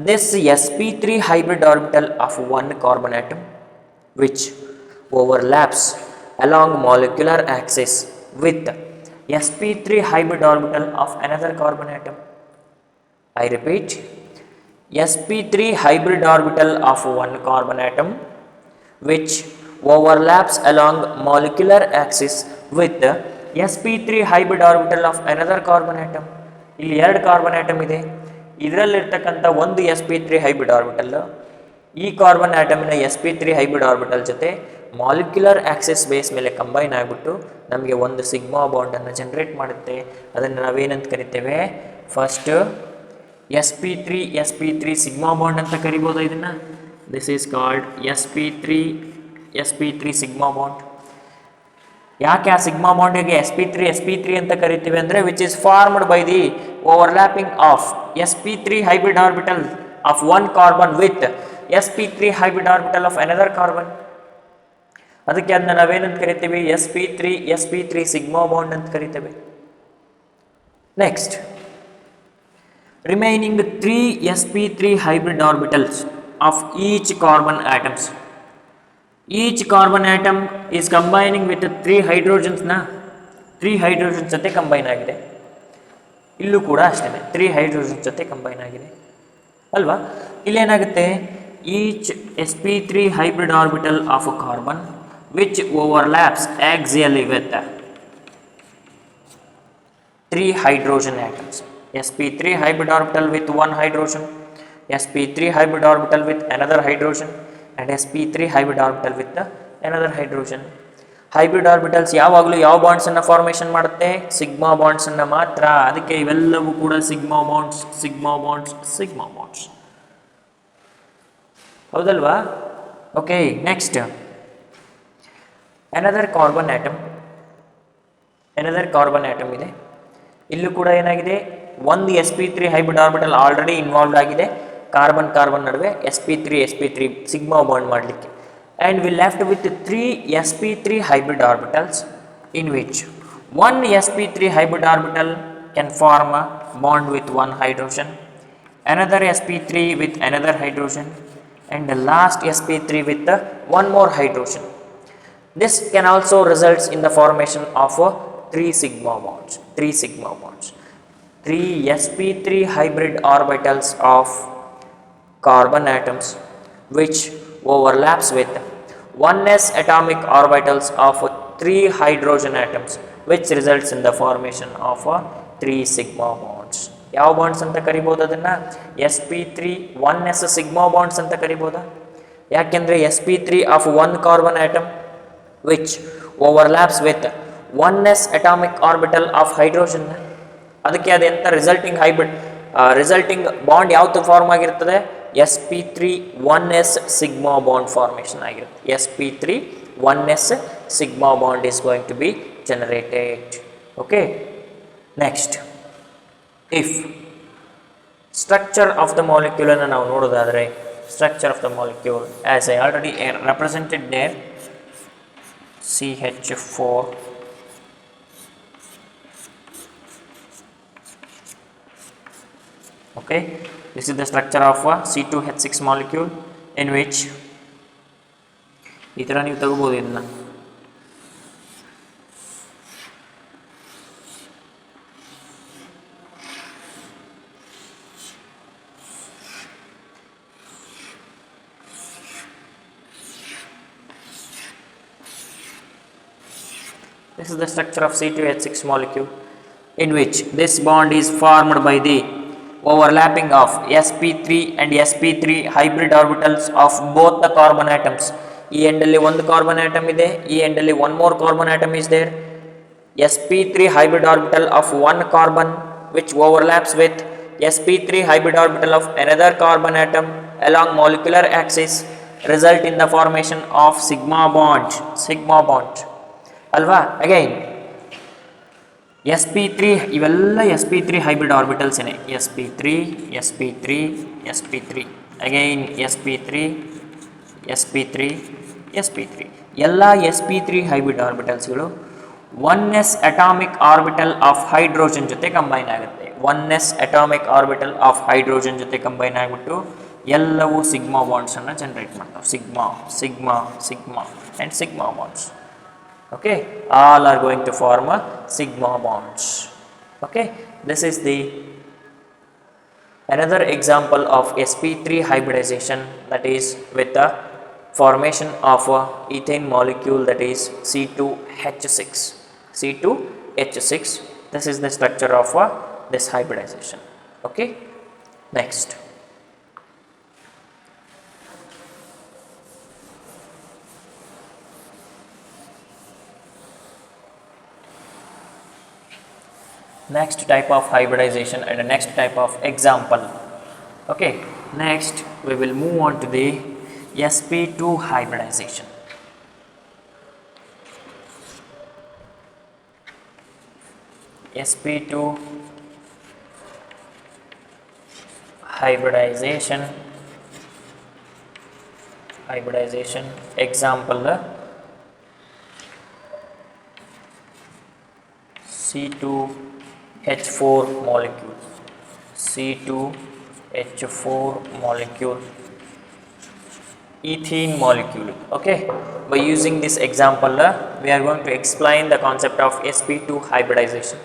this sp3 hybrid orbital of one carbon atom which overlaps along molecular axis with sp3 hybrid orbital of another carbon atom. I repeat, sp3 hybrid orbital of one carbon atom which overlaps along molecular axis with sp3 hybrid orbital of another carbon atom. ಇಲ್ಲಿ ಎರಡು carbon atom ಇದೆ, ಇದರಲ್ಲಿರ್ತಕ್ಕಂಥ ಒಂದು sp3 hybrid orbital ಈ carbon ಆಟಮಿನ sp3 hybrid orbital ಜೊತೆ molecular Axis base ಮೇಲೆ combine ಆಗಿಬಿಟ್ಟು ನಮಗೆ ಒಂದು ಸಿಗ್ಮಾ ಬಾಂಡನ್ನು ಜನರೇಟ್ ಮಾಡುತ್ತೆ. ಅದನ್ನು ನಾವೇನಂತ ಕರಿತೇವೆ? ಫಸ್ಟ್ sp3 ಸಿಗ್ಮಾ ಬಾಂಡ್ ಅಂತ ಕರಿಬೋದು ಇದನ್ನು. This is called sp3 sigma bond. ಯಾಕೆ ಆ ಸಿಗ್ಮಾ ಬಾಂಡಿಗೆ sp3 ಅಂತ ಕರಿತೀವಿ ಅಂದರೆ which is formed by the overlapping of sp3 hybrid orbital of one carbon with sp3 hybrid orbital of another carbon. ಅದಕ್ಕೆ ಅದನ್ನ ನಾವೇನಂತ ಕರಿತೀವಿ? sp3 ಸಿಗ್ಮಾ ಬಾಂಡ್ ಅಂತ ಕರಿತೇವೆ. Next, remaining 3 sp3 hybrid orbitals of each carbon atoms. Each carbon atom is combining with 3 hydrogens na 3 hydrogens ಜೊತೆ combine ಆಗಿದೆ. ಇಲ್ಲೂ ಕೂಡ ಅಷ್ಟೇ 3 hydrogens ಜೊತೆ ಕಂಬೈನ್ ಆಗಿದೆ ಅಲ್ವಾ? ಇಲ್ಲೇನಾಗುತ್ತೆ? Each sp3 hybrid orbital of a carbon which overlaps axially with 3 hydrogen atoms. sp3 hybrid orbital with one hydrogen, sp3 hybrid orbital with another hydrogen and sp3 hybrid orbital with another hydrogen. Hybrid orbitals ಯಾವಾಗಲೂ ಯಾವ bonds ಅನ್ನ formation ಮಾಡುತ್ತೆ? Sigma bonds ಅನ್ನ ಮಾತ್ರ. ಅದಕ್ಕೆ ಇವೆಲ್ಲವೂ ಕೂಡ sigma bonds ಹೌದಲ್ವಾ? Okay, next another carbon atom ಇದೆ. ಇಲ್ಲೂ ಕೂಡ ಏನಾಗಿದೆ? ಒಂದು sp3 hybrid orbital already involved ಆಗಿದೆ ಕಾರ್ಬನ್ ನಡುವೆ sp3 ಸಿಗ್ಮಾ ಬಾಂಡ್ ಮಾಡಲಿಕ್ಕೆ. And we left with 3 sp3 hybrid orbitals in which one sp3 hybrid orbital can form a bond with one hydrogen, another sp3 with another hydrogen, and the last sp3 with one more hydrogen. This can also result in the formation of 3 sigma bonds. 3 sp3 hybrid orbitals of carbon atoms which overlaps with 1s atomic orbitals of 3 hydrogen atoms which results in the formation of 3 sigma bonds. ಯಾವ bonds ಅಂತ ಕರಿಬೋದು? ಅದನ್ನು sp3 1s sigma bonds ಅಂತ ಕರಿಬೋದಾ? ಯಾಕೆಂದರೆ sp3 of one carbon atom which overlaps with 1s atomic orbital of hydrogen. ಅದಕ್ಕೆ ಅದೆಂತ resulting bond ಯಾವುದು form ಆಗಿರ್ತದೆ? sp3 1s sigma bond formation ಆಗಿರುತ್ತೆ. sp3 1s sigma bond is going to be generated. Okay, next, if structure of the molecule ಅನ್ನು ನಾವು ನೋಡೋದಾದರೆ, structure of the molecule as I already represented there, CH4 okay, this is the structure of a C2H6 molecule in which ಈ ಥರ ನೀವು ತಗೋಬೋದು ಇದನ್ನು. This is the structure of C2H6 molecule in which this bond is formed by the overlapping of sp3 and sp3 hybrid orbitals of both the carbon atoms. ಈ ಎಂಡಲ್ಲಿ ಒಂದು carbon atom ಇದೆ, ಈ ಎಂಡಲ್ಲಿ one more carbon atom is there. sp3 hybrid orbital of one carbon which overlaps with sp3 hybrid orbital of another carbon atom along molecular axis result in the formation of sigma bond ಅಲ್ವಾ? Again sp3 ಇವೆಲ್ಲ sp3 hybrid orbitals ಏನೇ, sp3 again sp3 ಎಲ್ಲ sp3 hybrid ಆರ್ಬಿಟಲ್ಸ್ಗಳು 1s atomic orbital of hydrogen ಜೊತೆ combine ಆಗುತ್ತೆ. 1s atomic orbital of hydrogen ಜೊತೆ combine ಆಗಿಬಿಟ್ಟು ಎಲ್ಲವೂ ಸಿಗ್ಮಾ ಬಾಂಡ್ಸ್ ಅನ್ನು ಜನರೇಟ್ ಮಾಡ್ತಾವೆ. Sigma sigma sigma and sigma bonds. Okay, all are going to form a sigma bonds. Okay, this is the another example of sp3 hybridization, that is with the formation of a ethane molecule, that is C2H6. C2H6, this is the structure of this hybridization. Okay, next. Next type of hybridization and the next type of example. Okay, next we will move on to the sp2 hybridization. sp2 hybridization example C2H4 molecule, C2H4 molecule, ethene molecule. Okay, by using this example we are going to explain the concept of sp2 hybridization.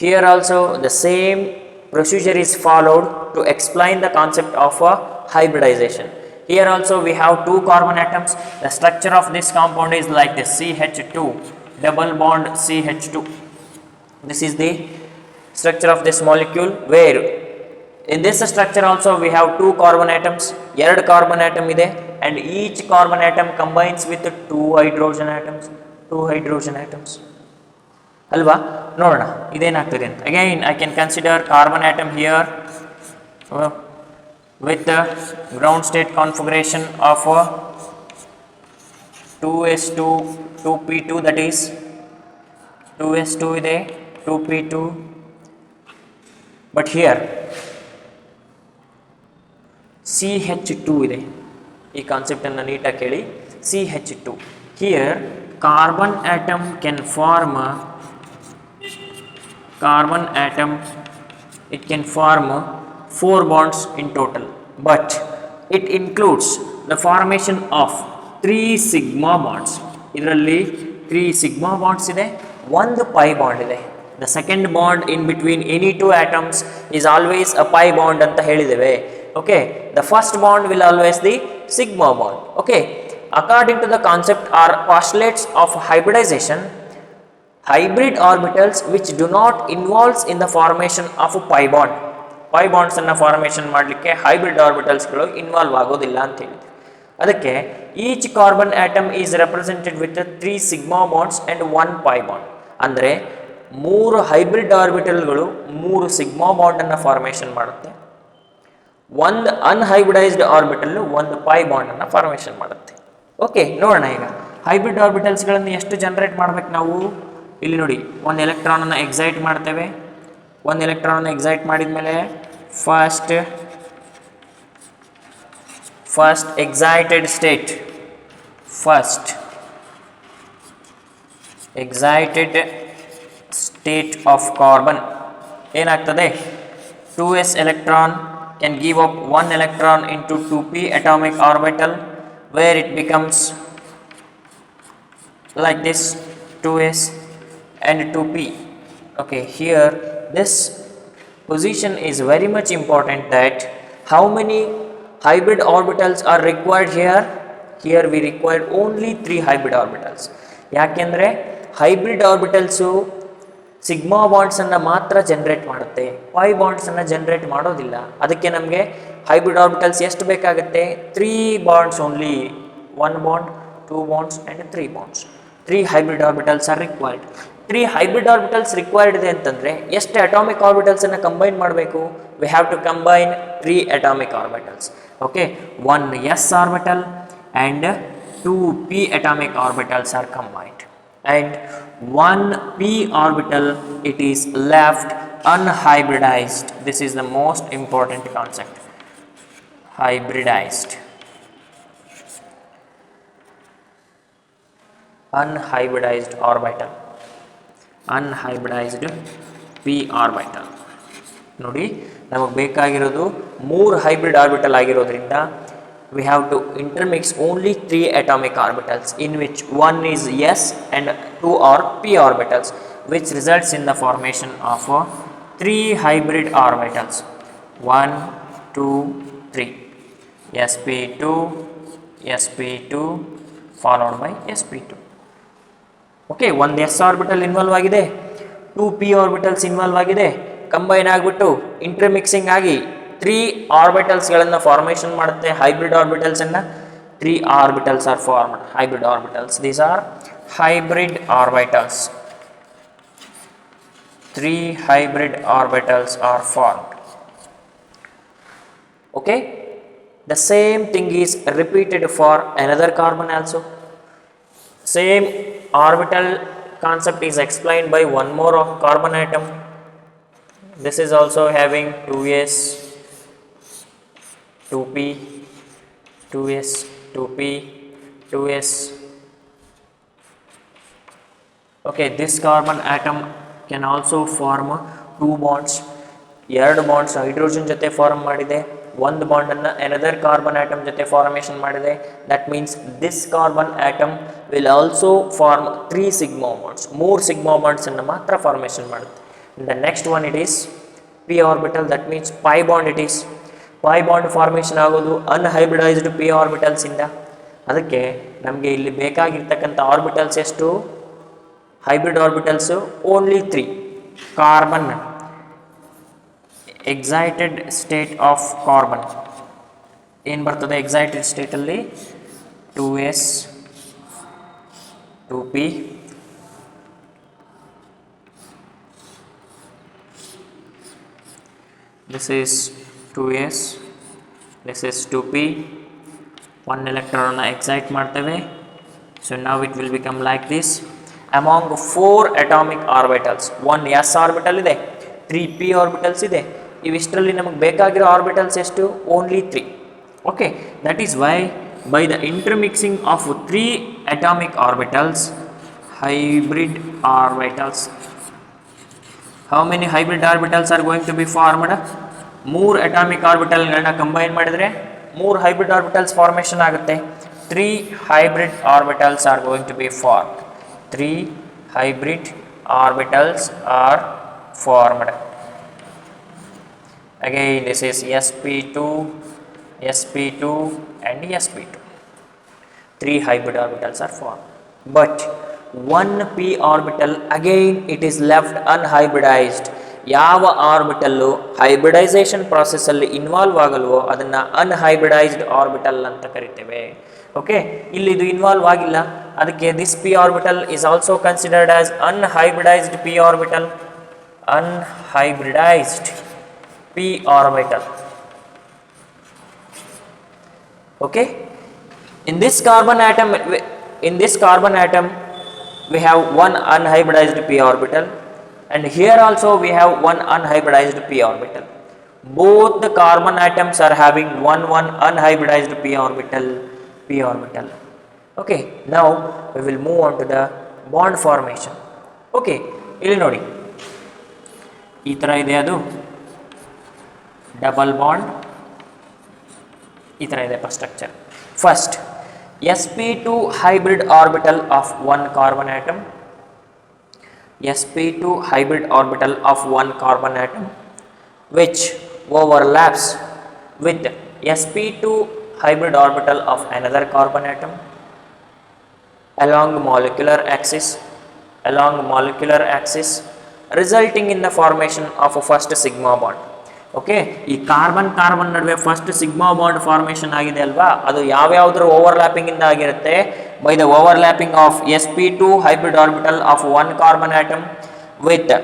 Here also the same procedure is followed to explain the concept of hybridization. Here also we have two carbon atoms. The structure of this compound is like this: CH2 double bond CH2. This is the structure of this molecule, where in this structure also we have two carbon atoms. ಎರಡು carbon atom ಇದೆ, and each carbon atom combines with two hydrogen atoms. ಅಲ್ವಾ? ನೋಡೋಣ ಇದೇನಾಗ್ತದೆ ಅಂತ. Again I can consider carbon atom here with the ground state configuration of 2s2 2p2, that is 2s2 ಇದೆ, 2p2. But here CH2 ಇದೆ. ಈ concept ಅನ್ನು ನೀಟಾಗಿ ಕೇಳಿ. CH2, here carbon atom can form it can form 4 bonds in total, but it includes the formation of 3 sigma bonds. ಇದರಲ್ಲಿ 3 sigma bonds ಇದೆ, 1 pi bond ಇದೆ. The second bond in between any two atoms is always a pi bond ಅಂತ ಹೇಳಿದ್ದೇವೆ. Okay, the first bond will always be sigma bond. Okay, according to the concept or postulates of hybridization, hybrid orbitals which do not involves in the formation of a pi bond, pi bonds ಅನ್ನು formation ಮಾಡಲಿಕ್ಕೆ hybrid ಆರ್ಬಿಟಲ್ಸ್ಗಳು involve ಆಗೋದಿಲ್ಲ ಅಂತ ಹೇಳಿದೆ. ಅದಕ್ಕೆ each carbon atom is represented with 3 sigma bonds and 1 pi bond. ಅಂದರೆ 3 hybrid ಆರ್ಬಿಟಲ್ಗಳು 3 sigma ಬಾಂಡನ್ನು ಫಾರ್ಮೇಷನ್ ಮಾಡುತ್ತೆ. ಒಂದು ಅನ್ಹೈಬ್ರಿಡೈಸ್ಡ್ ಆರ್ಬಿಟಲ್ 1 ಪೈ ಬಾಂಡನ್ನು ಫಾರ್ಮೇಷನ್ ಮಾಡುತ್ತೆ. ಓಕೆ, ನೋಡೋಣ ಈಗ ಹೈಬ್ರಿಡ್ ಆರ್ಬಿಟಲ್ಸ್ಗಳನ್ನು ಎಷ್ಟು ಜನರೇಟ್ ಮಾಡ್ಬೇಕು ನಾವು. ಇಲ್ಲಿ ನೋಡಿ, ಒಂದು ಎಲೆಕ್ಟ್ರಾನನ್ನು ಎಕ್ಸೈಟ್ ಮಾಡ್ತೇವೆ. ಒಂದು ಎಲೆಕ್ಟ್ರಾನನ್ನು ಎಕ್ಸೈಟ್ ಮಾಡಿದ ಮೇಲೆ first excited state of carbon ಏನಾಗ್ತದೆ, 2s electron can give up 1 electron into 2p atomic orbital, where it becomes like this, 2s and 2p. Okay, here this position is very much important, that how many hybrid orbitals are required here. Here we require only 3 hybrid orbitals. ಯಾಕೆಂದರೆ hybrid orbitals sigma ಬಾಂಡ್ಸನ್ನು ಮಾತ್ರ generate ಮಾಡುತ್ತೆ, pi ಬಾಂಡ್ಸನ್ನು generate ಮಾಡೋದಿಲ್ಲ. ಅದಕ್ಕೆ ನಮಗೆ hybrid orbitals ಎಷ್ಟು ಬೇಕಾಗುತ್ತೆ, 3 bonds only, 1 bond, 2 bonds and 3 bonds. 3 hybrid orbitals are required. 3 hybrid orbitals required ಇದೆ ಅಂತಂದರೆ ಎಷ್ಟು ಅಟಾಮಿಕ್ ಆರ್ಬಿಟಲ್ಸನ್ನು ಕಂಬೈನ್ ಮಾಡಬೇಕು, we have to combine 3 atomic orbitals. Okay, 1 s orbital and 2 p atomic orbitals are combined, and 1 p orbital it is left unhybridized. This is the most important concept, unhybridized orbital. Unhybridized p orbital. ನೋಡಿ, ನಮಗೆ ಬೇಕಾಗಿರೋದು 3 hybrid orbital ಆಗಿರೋದ್ರಿಂದ we have to intermix only 3 atomic orbitals, in which one is s and 2 are p orbitals, which results in the formation of 3 hybrid orbitals. 1 2 3 sp2 sp2 followed by sp2. Okay, ಒಂದು s orbital involve ಆಗಿದೆ, 2 p orbitals involve ಆಗಿದೆ, combine ಆಗಿಬಿಟ್ಟು intermixing ಆಗಿ 3 ಆರ್ಬಿಟಲ್ಸ್ಗಳನ್ನು formation ಮಾಡುತ್ತೆ. Hybrid ಆರ್ಬಿಟಲ್ಸನ್ನು 3 orbitals are formed. Hybrid orbitals, these are hybrid orbitals. 3 hybrid orbitals are formed. Okay, the same thing is repeated for another carbon also. Same orbital concept is explained by one more carbon atom. This is also having 2s 2p 2s 2p 2s. Okay, this carbon atom can also form 2 bonds. 2 bonds hydrogen ಜೊತೆ form ಮಾಡಿದೆ, ಒಂದು ಬಾಂಡನ್ನು another carbon atom ಜೊತೆ formation ಮಾಡಿದೆ. That means this carbon atom will also form 3 sigma bonds. 3 sigma ಬಾಂಡ್ಸನ್ನು ಮಾತ್ರ formation ಮಾಡುತ್ತೆ. The next one it is p orbital. That means pi bond it is. Pi bond formation ಆಗೋದು unhybridized P ಆರ್ಬಿಟಲ್ಸಿಂದ. ಅದಕ್ಕೆ ನಮಗೆ ಇಲ್ಲಿ ಬೇಕಾಗಿರ್ತಕ್ಕಂಥ orbitals ಎಷ್ಟು? Hybrid orbitals only 3. Carbon, excited state of carbon ಏನು ಬರ್ತದೆ? ಎಕ್ಸೈಟೆಡ್ ಸ್ಟೇಟಲ್ಲಿ 2s 2p this is 2s, this is 2p. 1 electron excite ಮಾಡ್ತೇವೆ. So now it will become like this. Among 4 atomic orbitals, 1 s orbital ಇದೆ, 3 p orbitals ಇದೆ. ಇವಿಷ್ಟರಲ್ಲಿ ನಮಗೆ ಬೇಕಾಗಿರೋ orbitals ಎಷ್ಟು? Only 3. Okay, that is why by the intermixing of 3 atomic orbitals, hybrid orbitals. How many hybrid orbitals are going to be formed? 3 atomic orbitalಗಳನ್ನ combine ಮಾಡಿದರೆ 3 hybrid orbitals formation ಆಗುತ್ತೆ. 3 hybrid orbitals are going to be formed. 3 hybrid orbitals are formed. Again, this is sp2 sp2 and sp2. 3 hybrid orbitals are formed, but 1 p orbital again it is left unhybridized. ಯಾವ orbital hybridisation ಪ್ರಾಸೆಸ್ಸಲ್ಲಿ involve ಆಗಲ್ವೋ ಅದನ್ನು ಅನ್ಹೈಬ್ರಿಡೈಸ್ಡ್ orbital ಅಂತ ಕರಿತೇವೆ. Okay, ಇಲ್ಲಿ ಇದು involve ಆಗಿಲ್ಲ, ಅದಕ್ಕೆ this p orbital is also considered as unhybridized p orbital. Unhybridized p orbital. Okay, in this carbon atom we have 1 unhybridized p orbital, and here also we have 1 unhybridized p orbital. Both the carbon atoms are having 1 unhybridized p orbital. Okay, now we will move on to the bond formation. Okay, ಇಲ್ಲಿ ನೋಡಿ, ಈ ಥರ ಇದೆ, ಅದು double bond ಈ ಥರ ಇದೆ structure. First sp2 hybrid orbital of 1 carbon atom, sp2 hybrid orbital of 1 carbon atom which overlaps with sp2 hybrid orbital of another carbon atom along molecular axis resulting in the formation of a first sigma bond. Okay, ಈ carbon ನಡುವೆ first sigma bond formation ಆಗಿದೆ ಅಲ್ವಾ, ಅದು ಯಾವ್ಯಾವುದ್ರ overlapping ಇಂದ ಆಗಿರುತ್ತೆ? By the overlapping of sp2 hybrid orbital of 1 carbon atom with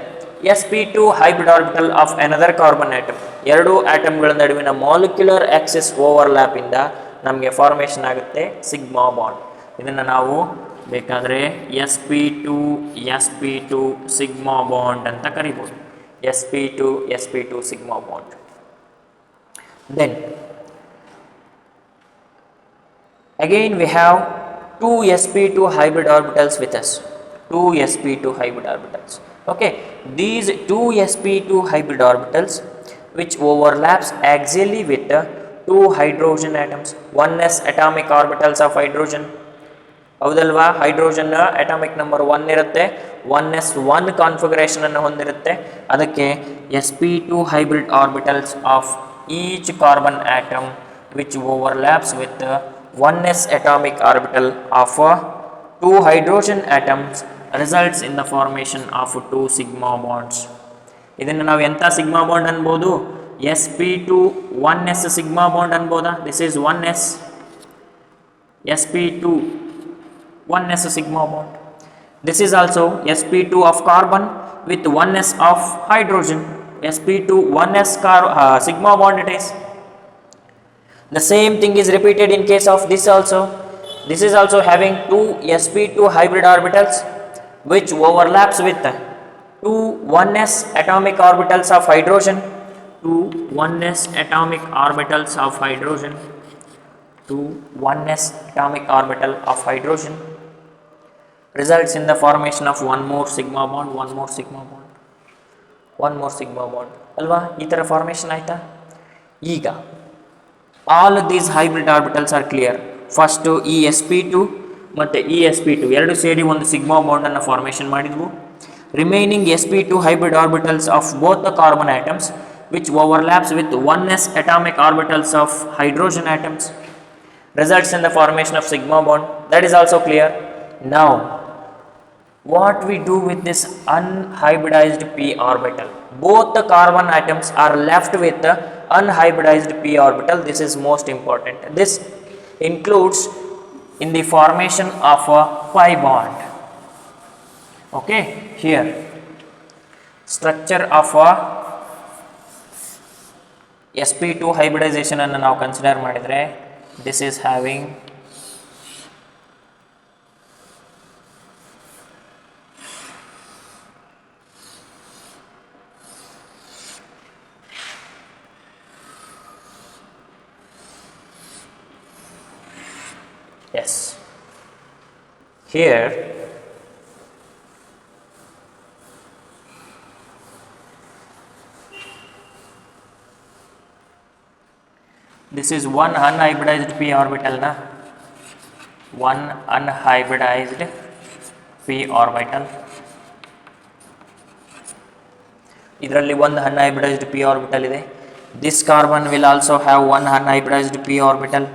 sp2 hybrid orbital of another carbon atom. 2 ಆಟಮ್ಗಳ ನಡುವಿನ molecular Axis overlap ಇಂದ ನಮಗೆ ಫಾರ್ಮೇಷನ್ ಆಗುತ್ತೆ ಸಿಗ್ಮಾ ಬಾಂಡ್. ಇದನ್ನು ನಾವು ಬೇಕಾದರೆ sp2 ಸಿಗ್ಮಾ ಬಾಂಡ್ ಅಂತ ಕರಿಬೋದು. sp2 sigma bond. Then again we have 2 sp2 hybrid orbitals with us. 2 sp2 hybrid orbitals. Okay, these two sp2 hybrid orbitals which overlaps axially with the two hydrogen atoms, 1s atomic orbitals of hydrogen. ಹೌದಲ್ವಾ, hydrogen atomic number 1 ಇರುತ್ತೆ, 1s1 configuration ಅನ್ನು ಹೊಂದಿರುತ್ತೆ. ಅದಕ್ಕೆ sp2 hybrid orbitals of each carbon atom which overlaps with 1s atomic orbital of two hydrogen atoms results in the formation of two sigma bonds. ಇದನ್ನು ನಾವು ಎಂಥ sigma bond ಅನ್ಬೋದು, sp2 1s sigma bond ಅನ್ಬೋದಾ. This is 1s sp2 1s sigma bond. This is also sp2 of carbon with 1s of hydrogen. sp2 1s sigma bond it is. The same thing is repeated in case of this also. This is also having two sp2 hybrid orbitals which overlaps with two 1s atomic orbitals of hydrogen. Two 1s atomic orbitals of hydrogen. Two 1s atomic orbital of hydrogen results in the formation of one more sigma bond, one more sigma bond, one more sigma bond ಅಲ್ವಾ. ಈ ಥರ formation ಆಯಿತಾ. ಈಗ all these hybrid orbitals are clear. First ಈ sp2 ಮತ್ತು ಈ sp2 ಎರಡು ಸೇರಿ ಒಂದು ಸಿಗ್ಮಾ ಬಾಂಡನ್ನು ಫಾರ್ಮೇಷನ್ ಮಾಡಿದ್ವು. Remaining sp2 hybrid orbitals of both the carbon atoms which overlaps with 1s atomic orbitals of hydrogen atoms results in the formation of sigma bond. That is also clear. Now what we do with this unhybridized p orbital? Both the carbon atoms are left with the unhybridized p orbital. This is most important. This includes in the formation of a pi bond. Okay, here structure of a sp2 hybridization ಅನ್ನು ನಾವು consider ಮಾಡಿದರೆ, this is having yes, here this is one unhybridized p orbital na, one unhybridized p orbital. ಇದರಲ್ಲಿ ಒಂದು unhybridized p orbital ಇದೆ. This carbon will also have one unhybridized p orbital.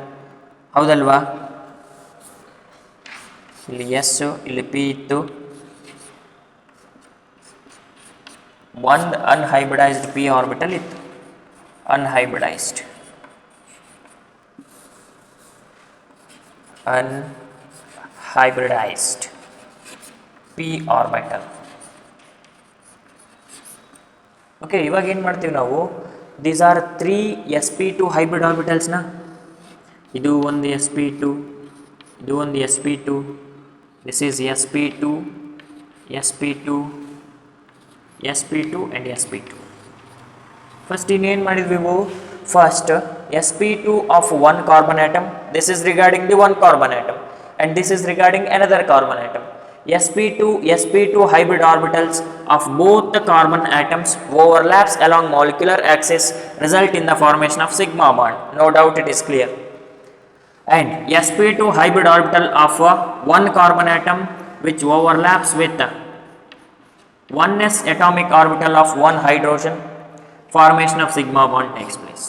ಹೌದಲ್ವಾ, ಇಲ್ಲಿ S ಇಲ್ಲಿ P ಇತ್ತು, ಒಂದು ಅನ್ಹೈಬ್ರಿಡೈಸ್ಡ್ p orbital ಇತ್ತು, ಅನ್ಹೈಬ್ರಿಡೈಸ್ಡ್ p orbital. Okay, ಇವಾಗ ಏನು ಮಾಡ್ತೀವಿ ನಾವು, ದೀಸ್ ಆರ್ 3 sp2 ಹೈಬ್ರಿಡ್ ಆರ್ಬಿಟಲ್ಸ್ನ. ಇದು ಒಂದು sp2, ಇದು ಒಂದು sp2, this is sp2, sp2, sp2 and sp2. First ಇನ್ನೇನು ಮಾಡಿದ್ವಿ ನಾವು, first sp2 of one carbon atom, this is regarding the one carbon atom and this is regarding another carbon atom. sp2 hybrid orbitals of both the carbon atoms overlaps along molecular axis result in the formation of sigma bond. No doubt it is clear. And sp2 hybrid orbital of one carbon atom which overlaps with 1s atomic orbital of one hydrogen, formation of sigma bond takes place.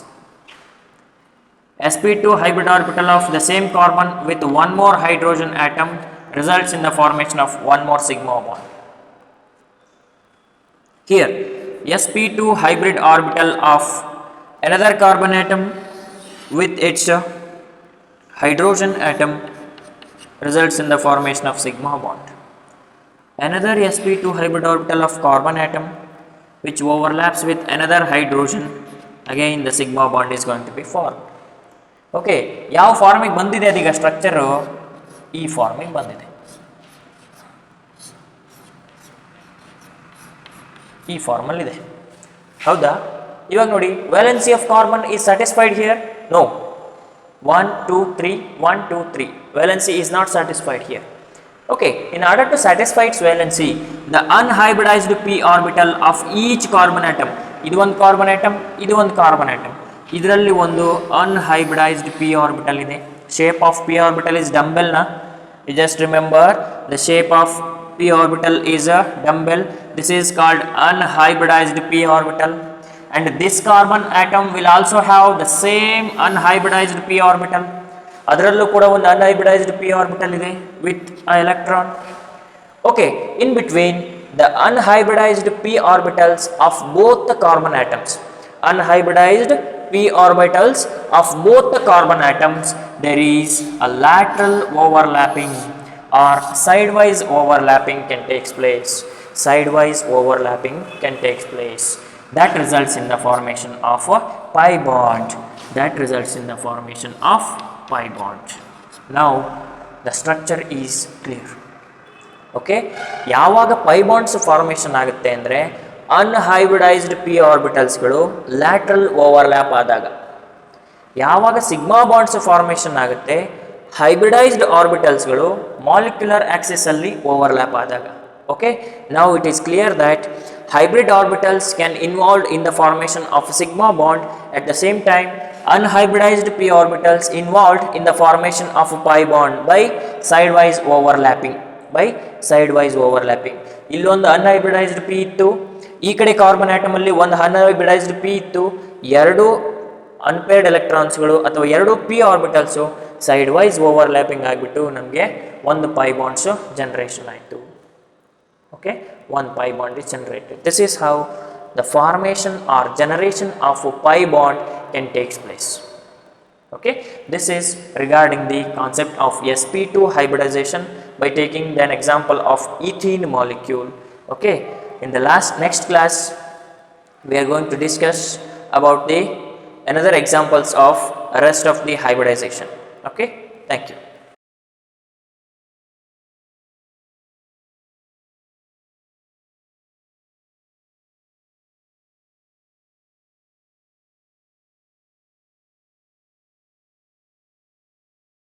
sp2 hybrid orbital of the same carbon with one more hydrogen atom results in the formation of one more sigma bond. Here sp2 hybrid orbital of another carbon atom with its hydrogen atom results in the formation of sigma bond. Another sp2 hybrid orbital of carbon atom which overlaps with another hydrogen, again the sigma bond is going to be formed. Okay, ಯಾವ ಫಾರ್ಮಿಗೆ ಬಂದಿದೆ ಅದೀಗ structure, ಈ ಫಾರ್ಮಿಗೆ ಬಂದಿದೆ, ಈ ಫಾರ್ಮಲ್ಲಿದೆ. ಹೌದಾ, ಇವಾಗ ನೋಡಿ, valency of carbon is satisfied here? No. 1 2 3 1 2 3 valency is not satisfied here. Okay, in order to satisfy its valency, the unhybridized p orbital of each carbon atom, ಇದು ಒಂದು ಕಾರ್ಬನ್ ಆಟಮ್, ಇದು ಒಂದು ಕಾರ್ಬನ್ ಆಟಮ್, ಇದರಲ್ಲಿ ಒಂದು unhybridized p orbital ಇದೆ. Shape of p orbital is dumbbell na. You just remember the shape of p orbital is a dumbbell. This is called unhybridized p orbital, and this carbon atom will also have the same unhybridized p orbital. ಅದರಲ್ಲೂ ಕೂಡ ಒಂದು unhybridized p orbital ಇದೆ with an electron. Okay, in between the unhybridized p orbitals of both the carbon atoms, unhybridized p orbitals of both the carbon atoms, there is a lateral overlapping or sidewise overlapping can take place. Sidewise overlapping can take place. That results in the formation of a pi bond. That results in the formation of pi bond. Now the structure is clear. Okay, ಯಾವಾಗ pi bonds formation ಆಗುತ್ತೆ ಅಂದರೆ unhybridized p orbitals lateral overlap ಆದಾಗ. ಯಾವಾಗ sigma bonds formation ಆಗುತ್ತೆ hybridized orbitals molecular axis ಅಲ್ಲಿ overlap ಆದಾಗ. Okay, now it is clear that hybrid orbitals can involved in the formation of sigma bond. At the same time, unhybridized p orbitals involved in the formation of a pi bond by sidewise overlapping. ಇಲ್ಲೊಂದು unhybridized p ಇತ್ತು, ಈ ಕಡೆ carbon atom ಅಲ್ಲಿ ಒಂದು unhybridized p ಇತ್ತು, ಎರಡು unpaired ಎಲೆಕ್ಟ್ರಾನ್ಸ್ಗಳು ಅಥವಾ ಎರಡು p ಆರ್ಬಿಟಲ್ಸು ಸೈಡ್ ವೈಸ್ ಓವರ್ಲ್ಯಾಪಿಂಗ್ ಆಗಿಬಿಟ್ಟು ನಮಗೆ ಒಂದು pi ಬಾಂಡ್ಸ್ ಜನರೇಷನ್ ಆಯಿತು. Okay, one pi bond is generated. This is how the formation or generation of a pi bond can take place. Okay, this is regarding the concept of sp2 hybridization by taking an example of ethene molecule. Okay, in the next class we are going to discuss about the another examples of rest of the hybridization. Okay, thank you.